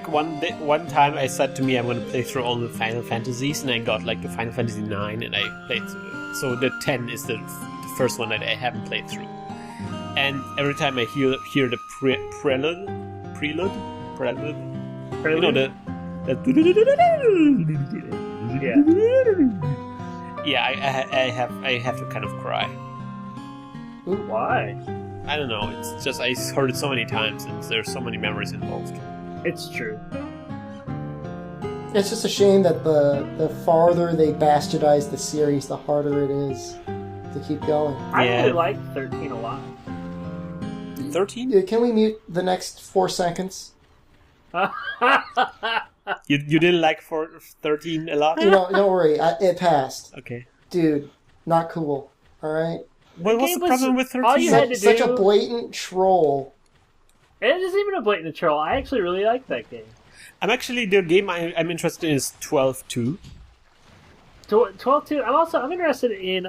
A: one time I said to me I'm going to play through all the Final Fantasies, and I got like to Final Fantasy 9, and I played through it. So the 10 is the first one that I haven't played through. And every time I hear the prelude, you know the yeah, I have to kind of cry.
D: Why?
A: I don't know. It's just I heard it so many times, and there's so many memories involved.
D: It's true.
E: It's just a shame that the farther they bastardize the series, the harder it is to keep going.
D: I
A: Yeah.
D: really like 13 a lot.
A: 13?
E: Can we mute the next 4 seconds?
A: You didn't like 13 a lot?
E: You know, don't worry. It passed.
A: Okay.
E: Dude, not cool. All right?
A: What was the
D: was-
A: problem with 13?
D: all you had to
E: Such
D: do-
E: a blatant troll.
D: It isn't even a blatant troll. I actually really like that game.
A: I'm actually, the game I'm interested in is 12-2.
D: 12-2. I'm interested in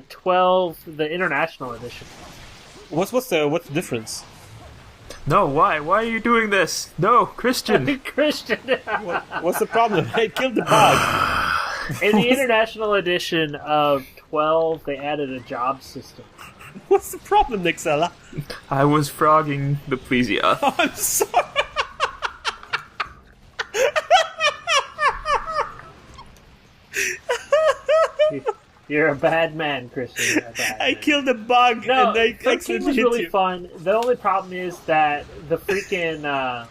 D: 12, the International Edition.
A: What's the difference?
C: No, why? Why are you doing this? No, Christian.
D: Christian.
A: What's the problem? I killed the bug.
D: In the International Edition of 12, they added a job system.
A: What's the problem, Nahxela?
C: I was frogging the Plesioth.
A: Oh, I'm sorry.
D: You're a bad man, Christian. You're a bad
A: I
D: man.
A: killed a bug
D: No,
A: and I
D: 13
A: accidentally
D: was
A: hit
D: really
A: you.
D: fun. The only problem is that the freaking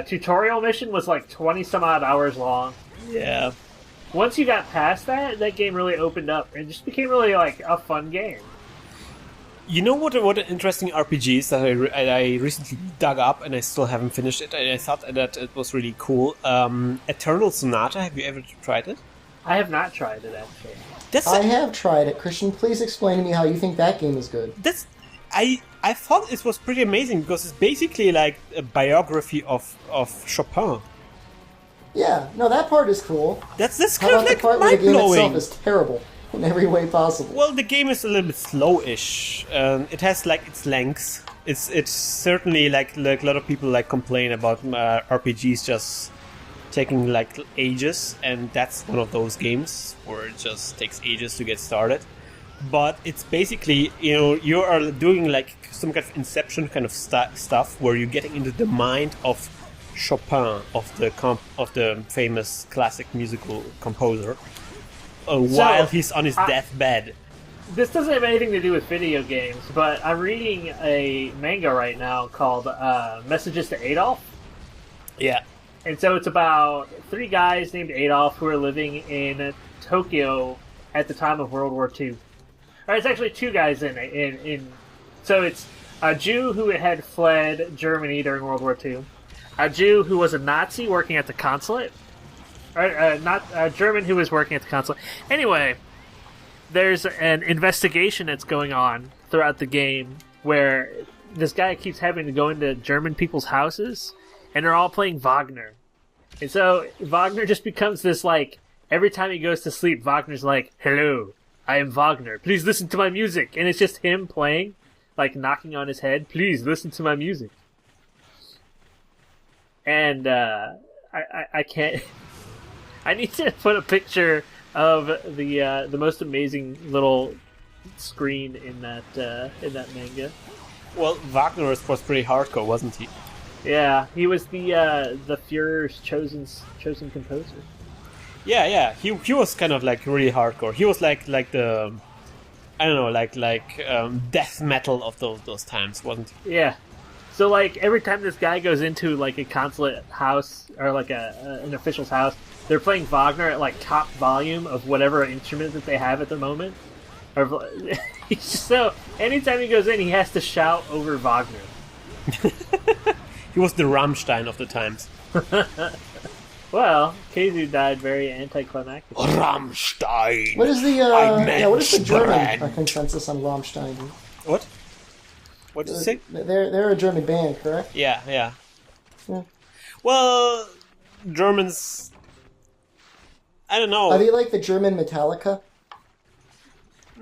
D: tutorial mission was like 20 some odd hours long.
A: Yeah.
D: Once you got past that game really opened up and just became really like a fun game.
A: You know what an interesting RPG is that I recently dug up and I still haven't finished it. I thought that it was really cool. Eternal Sonata. Have you ever tried it?
D: I have not tried it actually.
A: That's
E: I have tried it. Christian, please explain to me how you think that game is good.
A: that's I thought it was pretty amazing because it's basically like a biography of Chopin.
E: Yeah, no, that part is cool.
A: That's
E: How
A: kind of
E: about the
A: like
E: part where the
A: mind
E: game itself
A: blowing.
E: is terrible in every way possible?
A: Well, the game is a little bit slowish. It has like its lengths. It's certainly like a lot of people like complain about RPGs just taking like ages, and that's one of those games where it just takes ages to get started. But it's basically, you are doing like some kind of Inception kind of stuff where you're getting into the mind of Chopin, of the famous classic musical composer, while he's on his deathbed.
D: This doesn't have anything to do with video games, but I'm reading a manga right now called Messages to Adolf.
A: Yeah.
D: And so it's about 3 guys named Adolf who are living in Tokyo at the time of World War II. Or it's actually 2 guys so it's a Jew who had fled Germany during World War II, a Jew who was a Nazi working at the consulate, or not a German who was working at the consulate. Anyway, there's an investigation that's going on throughout the game where this guy keeps having to go into German people's houses, and they're all playing Wagner. And so Wagner just becomes this, like, every time he goes to sleep, Wagner's like, "Hello, I am Wagner. Please listen to my music." And it's just him playing, like, knocking on his head, "Please listen to my music." And I can't... I need to put a picture of the most amazing little screen in that manga.
A: Well, Wagner was pretty hardcore, wasn't he?
D: Yeah, he was the Führer's chosen composer.
A: Yeah. He was kind of like really hardcore. He was like the, I don't know, like death metal of those times, wasn't he?
D: Yeah. So like every time this guy goes into like a consulate house or like an official's house, they're playing Wagner at like top volume of whatever instrument that they have at the moment. So anytime he goes in, he has to shout over Wagner.
A: He He was the Rammstein of the times.
D: Well, Keizu died very anticlimactic.
A: Rammstein.
E: What is the what is the German
A: brand.
E: consensus on Rammstein?
A: What? What did you say?
E: They're a German band, correct?
A: Yeah.
E: Yeah.
A: Well, Germans. I don't know.
E: Are they like the German Metallica?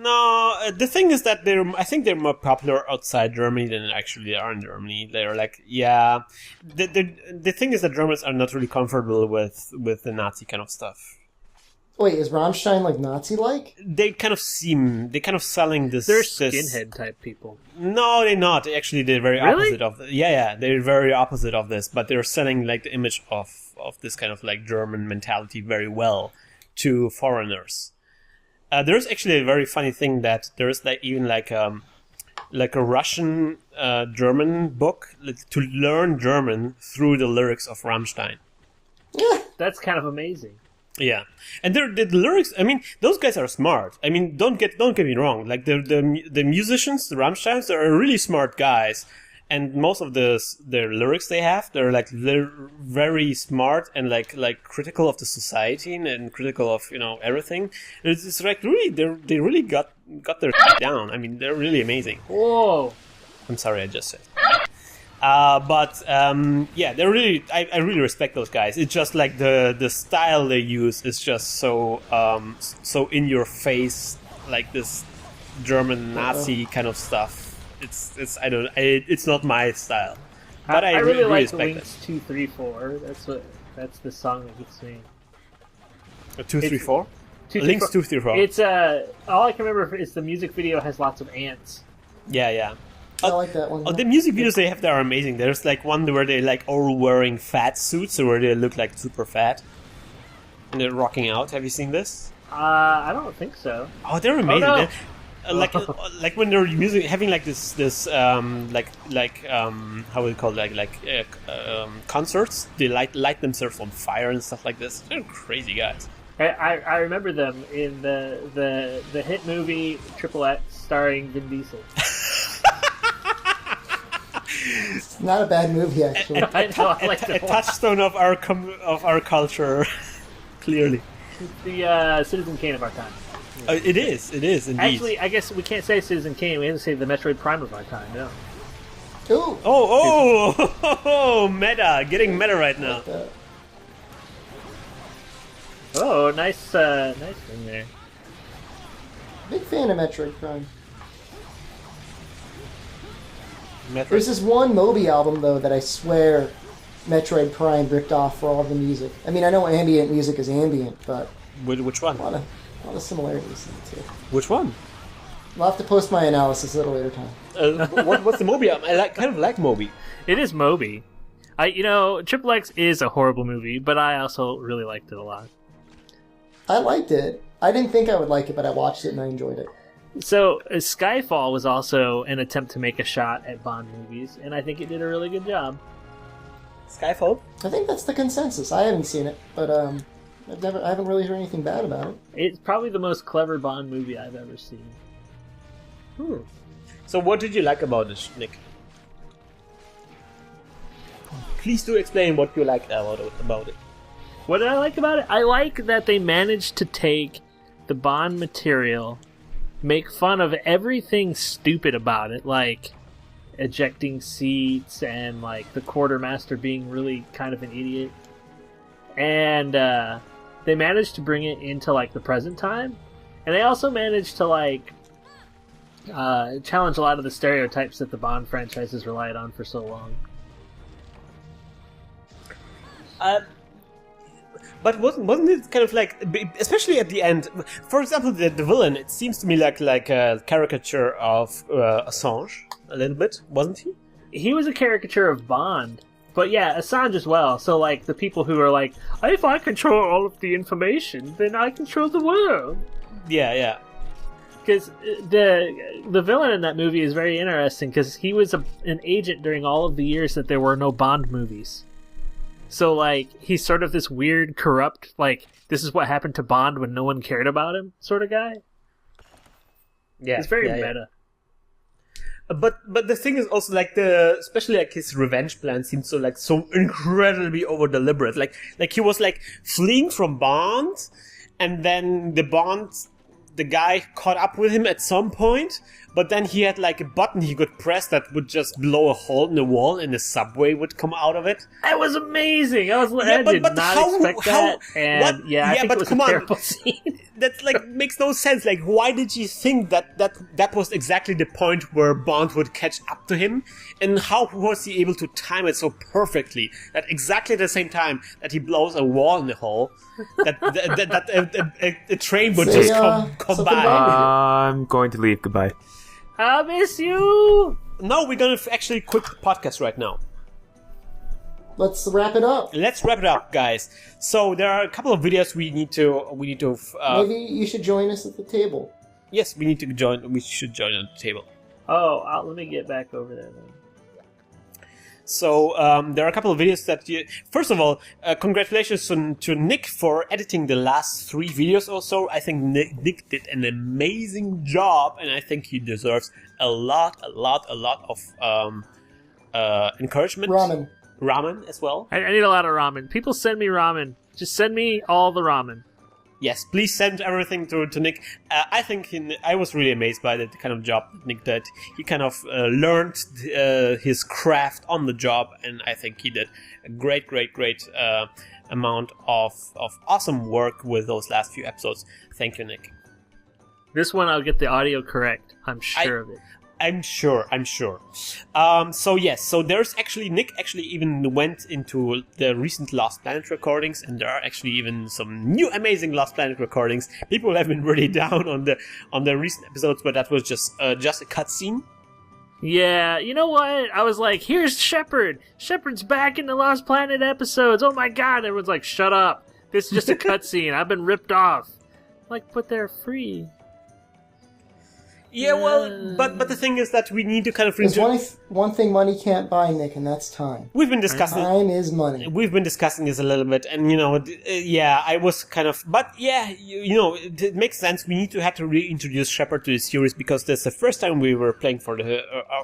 A: No, the thing is that I think they're more popular outside Germany than actually they are in Germany. They're like, yeah. The thing is that Germans are not really comfortable with the Nazi kind of stuff.
E: Wait, is Rammstein like Nazi-like?
A: They kind of selling this.
D: They're skinhead type people.
A: No, they're not. Actually, they're very
D: Really?
A: opposite of. Yeah, they're very opposite of this. But they're selling like the image of this kind of like German mentality very well to foreigners. There's actually a very funny thing that there's like even like a Russian German book to learn German through the lyrics of Rammstein.
D: That's kind of amazing.
A: Yeah, and the lyrics. I mean, those guys are smart. I mean, don't get me wrong. Like the musicians, the Rammsteins, they're really smart guys. And most of their lyrics they're very smart and like critical of the society and critical of everything. It's like really they really got their down. I mean, they're really amazing.
D: Whoa!
A: I'm sorry, I just said. Yeah, they're really. I really respect those guys. It's just like the style they use is just so in your face, like this German Nazi kind of stuff. It's not my style, but I
D: really like
A: respect
D: Links 234. That's the song that gets me.
A: 234.
D: 234.
A: Links 234.
D: It's all I can remember is the music video has lots of ants.
A: Yeah.
E: I like that one.
A: Oh, the music videos they have there are amazing. There's like one where they like all wearing fat suits, or where they look like super fat, and they're rocking out. Have you seen this?
D: I don't think so.
A: Oh, they're amazing.
D: Oh, no.
A: Like when they're having like this how would you call it concerts. They light themselves on fire and stuff like this. They're crazy guys.
D: I remember them in the hit movie Triple X starring Vin Diesel.
E: It's not a bad movie, actually.
D: I know, I like
A: A touchstone of our culture, clearly.
D: The Citizen Kane of our time.
A: It is indeed.
D: Actually, I guess we can't say Citizen Kane. We have to say the Metroid Prime of our time. No.
E: Ooh.
A: Oh, meta, getting meta right now.
D: Oh, nice thing there.
E: Big fan of Metroid Prime.
A: Metroid.
E: There's this one Moby album, though, that I swear Metroid Prime ripped off for all of the music. I mean, I know ambient music is ambient, but
A: Which one?
E: a lot of similarities in the two.
A: Which one?
E: I'll have to post my analysis at a later time.
A: What's the Moby? I kind of like Moby.
D: It is Moby. Triple X is a horrible movie, but I also really liked it a lot.
E: I liked it. I didn't think I would like it, but I watched it and I enjoyed it.
D: So, Skyfall was also an attempt to make a shot at Bond movies, and I think it did a really good job.
A: Skyfall?
E: I think that's the consensus. I haven't seen it, but I haven't really heard anything bad about it.
D: It's probably the most clever Bond movie I've ever seen.
A: So what did you like about this, Nick? Please do explain what you liked about it.
D: What did I like about it? I like that they managed to take the Bond material, make fun of everything stupid about it, like ejecting seats and like the quartermaster being really kind of an idiot. And they managed to bring it into like the present time. And they also managed to like challenge a lot of the stereotypes that the Bond franchise has relied on for so long.
A: But wasn't it kind of like, especially at the end? For example, the villain. It seems to me like a caricature of Assange a little bit, wasn't he?
D: He was a caricature of Bond, but yeah, Assange as well. So like the people who are like, if I control all of the information, then I control the world.
A: Yeah.
D: Because the villain in that movie is very interesting because he was an agent during all of the years that there were no Bond movies. So, like, he's sort of this weird, corrupt, like, this is what happened to Bond when no one cared about him sort of guy.
A: Yeah.
D: It's very meta.
A: But the thing is also like especially like his revenge plan seems so incredibly over deliberate. Like he was like fleeing from Bond, and then the guy caught up with him at some point, but then he had like a button he could press that would just blow a hole in the wall and the subway would come out of it.
D: That was amazing. I did not expect that. And I think it was a terrible scene.
A: That's like makes no sense. Like, why did you think that was exactly the point where Bond would catch up to him? And how was he able to time it so perfectly that exactly at the same time that he blows a wall in the hole, that a train would just come by?
C: I'm going to leave. Goodbye.
D: I miss you.
A: No, we're gonna actually quit the podcast right now.
E: Let's wrap it up.
A: Let's wrap it up, guys. So there are a couple of videos we need to.
E: Maybe you should join us at the table.
A: Yes, we need to join. We should join on the table.
D: Oh, let me get back over there then.
A: So there are a couple of videos that first of all, congratulations to Nick for editing the last 3 videos or so. I think Nick did an amazing job, and I think he deserves a lot of encouragement. Ramen as well.
D: I need a lot of ramen. People send me ramen. Just send me all the ramen.
A: Yes, please send everything to Nick. I think I was really amazed by the kind of job that Nick did. He kind of learned his craft on the job, and I think he did a great amount of awesome work with those last few episodes. Thank you, Nick.
D: This one I'll get the audio correct. I'm sure of it.
A: I'm sure. So there's actually Nick even went into the recent Lost Planet recordings, and there are actually even some new amazing Lost Planet recordings. People have been really down on the recent episodes, but that was just a cutscene.
D: Yeah, you know what? I was like, here's Shepard. Shepard's back in the Lost Planet episodes. Oh my god! Everyone's like, shut up. This is just a cutscene. I've been ripped off. Like, but they're free.
A: Yeah, well, but the thing is that we need to kind of...
E: There's one thing money can't buy, Nick, and that's time.
A: We've been discussing...
E: Time is money.
A: We've been discussing this a little bit, and, I was kind of... But, yeah, it makes sense. We need to have to reintroduce Shepard to the series, because that's the first time we were playing for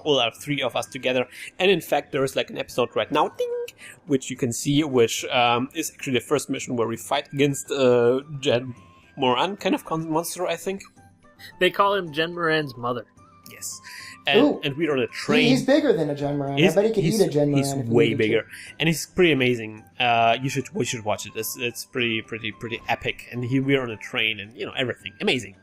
A: all our 3 of us together. And, in fact, there is, like, an episode right now, ding, which you can see, which is actually the first mission where we fight against Jen Moran kind of monster, I think.
D: They call him Jen Moran's mother.
A: Yes. And we're on a train.
E: He's bigger than a Jen Moran. I bet he could eat a Jen Moran.
A: He's way bigger. And he's pretty amazing. We should watch it. It's pretty epic. And we're on a train and, everything. Amazing.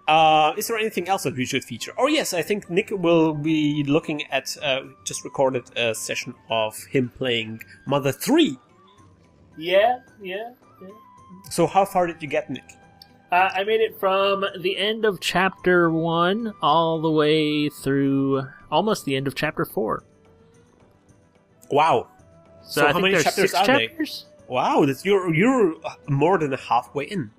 A: Is there anything else that we should feature? Oh, yes, I think Nick will be looking at, just recorded a session of him playing Mother 3.
D: Yeah.
A: So how far did you get, Nick?
D: I made it from the end of Chapter 1 all the way through almost the end of Chapter 4.
A: Wow. So how many chapters are they? Wow, you're more than halfway in.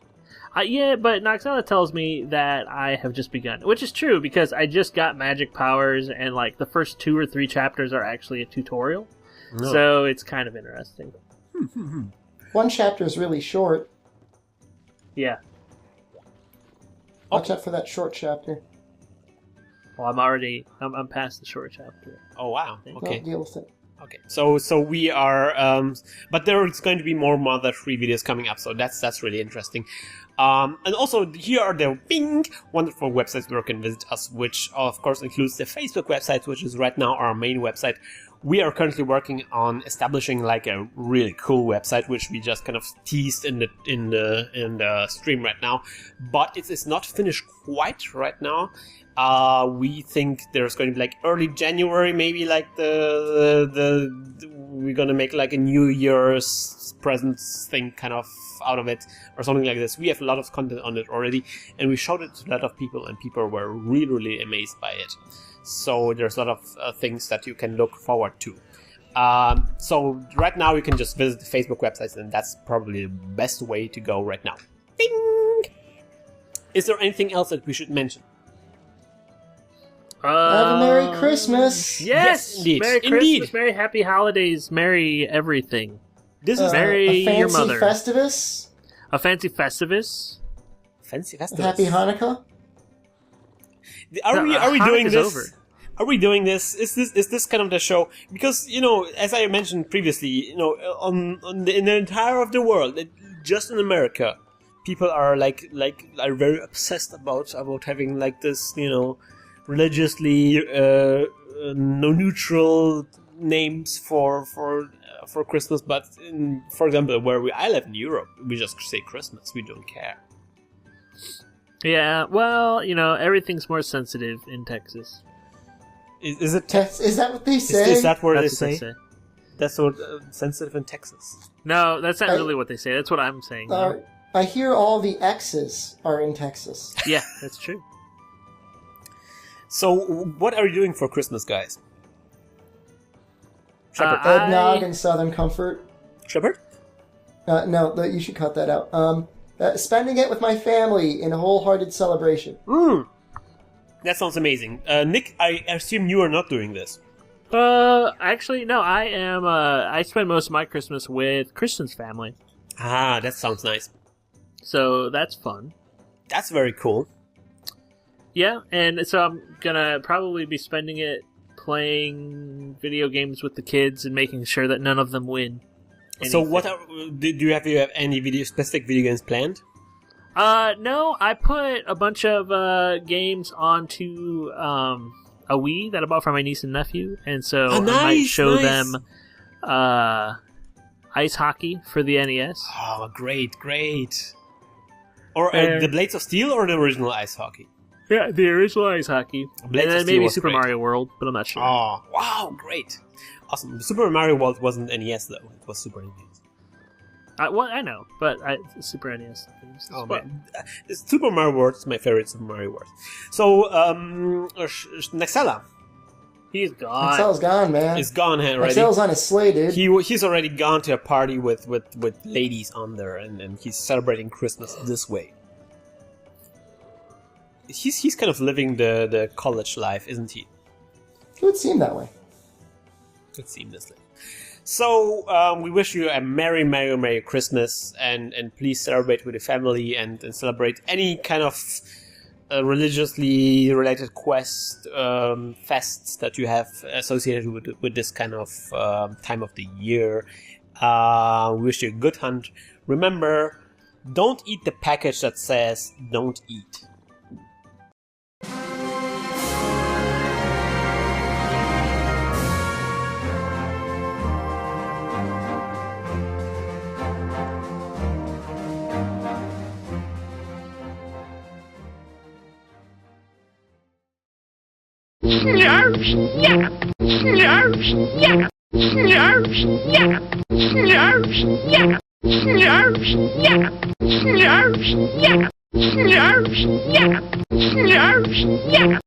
D: Yeah, but Nahxela tells me that I have just begun, which is true because I just got magic powers and like the first 2 or 3 chapters are actually a tutorial. No. So it's kind of interesting.
E: One chapter is really short.
D: Yeah.
E: Watch out for that short chapter.
D: Well, I'm past the short chapter.
A: Oh, wow. Okay.
E: Don't deal with it.
A: Okay. So we are, but there's going to be more Mother 3 videos coming up, so that's really interesting. And also, here are the wonderful websites where you can visit us, which of course includes the Facebook website, which is right now our main website. We are currently working on establishing like a really cool website, which we just kind of teased in the stream right now, but it is not finished quite right now. We think there's going to be like early January, maybe like we're gonna make like a New Year's presents thing kind of out of it or something like this. We have a lot of content on it already, and we showed it to a lot of people, and people were really amazed by it. So there's a lot of things that you can look forward to. So right now you can just visit the Facebook websites, and that's probably the best way to go right now. Ding! Is there anything else that we should mention?
E: Have a Merry Christmas!
D: Yes,
A: indeed.
D: Merry Christmas, Merry Happy Holidays, Merry everything.
A: This is
D: Merry your
E: fancy
D: mother.
E: Festivus?
D: A fancy Festivus.
A: Fancy Festivus.
E: Happy Hanukkah?
A: Are we doing this?
D: Over.
A: Are we doing this? Is this kind of the show? Because as I mentioned previously, in the entire of the world, just in America, people are are very obsessed about having like this, religiously no neutral names for Christmas. But for example, where I live in Europe, we just say Christmas. We don't care.
D: Yeah, well, everything's more sensitive in Texas.
A: Is it?
E: Is that what they say?
A: Is that where
D: That's
A: they
D: what
A: say? That's what sensitive in Texas.
D: No, that's not really what they say. That's what I'm saying.
E: I hear all the X's are in Texas.
D: Yeah, that's true.
A: So, what are you doing for Christmas, guys? Shepard.
E: Eggnog and Southern Comfort.
A: Shepard?
E: No, you should cut that out. Spending it with my family in a wholehearted celebration.
A: That sounds amazing. Nick, I assume you are not doing this.
D: Actually, no, I am, I spend most of my Christmas with Kristen's family.
A: Ah, that sounds nice.
D: So, that's fun.
A: That's very cool.
D: Yeah, and so I'm gonna probably be spending it playing video games with the kids and making sure that none of them win.
A: So do you have any specific video games planned?
D: No, I put a bunch of games onto a Wii that I bought for my niece and nephew, and so I might show them ice hockey for the NES.
A: Oh, great. Or the Blades of Steel or the original ice hockey?
D: Yeah, the original ice hockey.
A: Blades
D: and
A: of
D: then
A: Steel
D: maybe
A: was
D: Super
A: great.
D: Mario World, but I'm not sure.
A: Oh, wow, great. Awesome. Super Mario World wasn't NES, though. It was Super NES.
D: Well, I know, but Super NES.
A: Oh, man. Super Mario World is my favorite Super Mario World. So, Nahxela.
D: He's gone.
E: Nahxela's gone, man.
A: He's gone already.
E: Nahxela's on his sleigh, dude.
A: He's already gone to a party with ladies on there, and he's celebrating Christmas this way. He's kind of living the college life, isn't he?
E: It would seem that way.
A: It seamlessly. So we wish you a merry Christmas, and please celebrate with your family and celebrate any kind of religiously related quest fests that you have associated with this kind of time of the year. We wish you a good hunt. Remember, don't eat the package that says "Don't eat."
B: Yeah.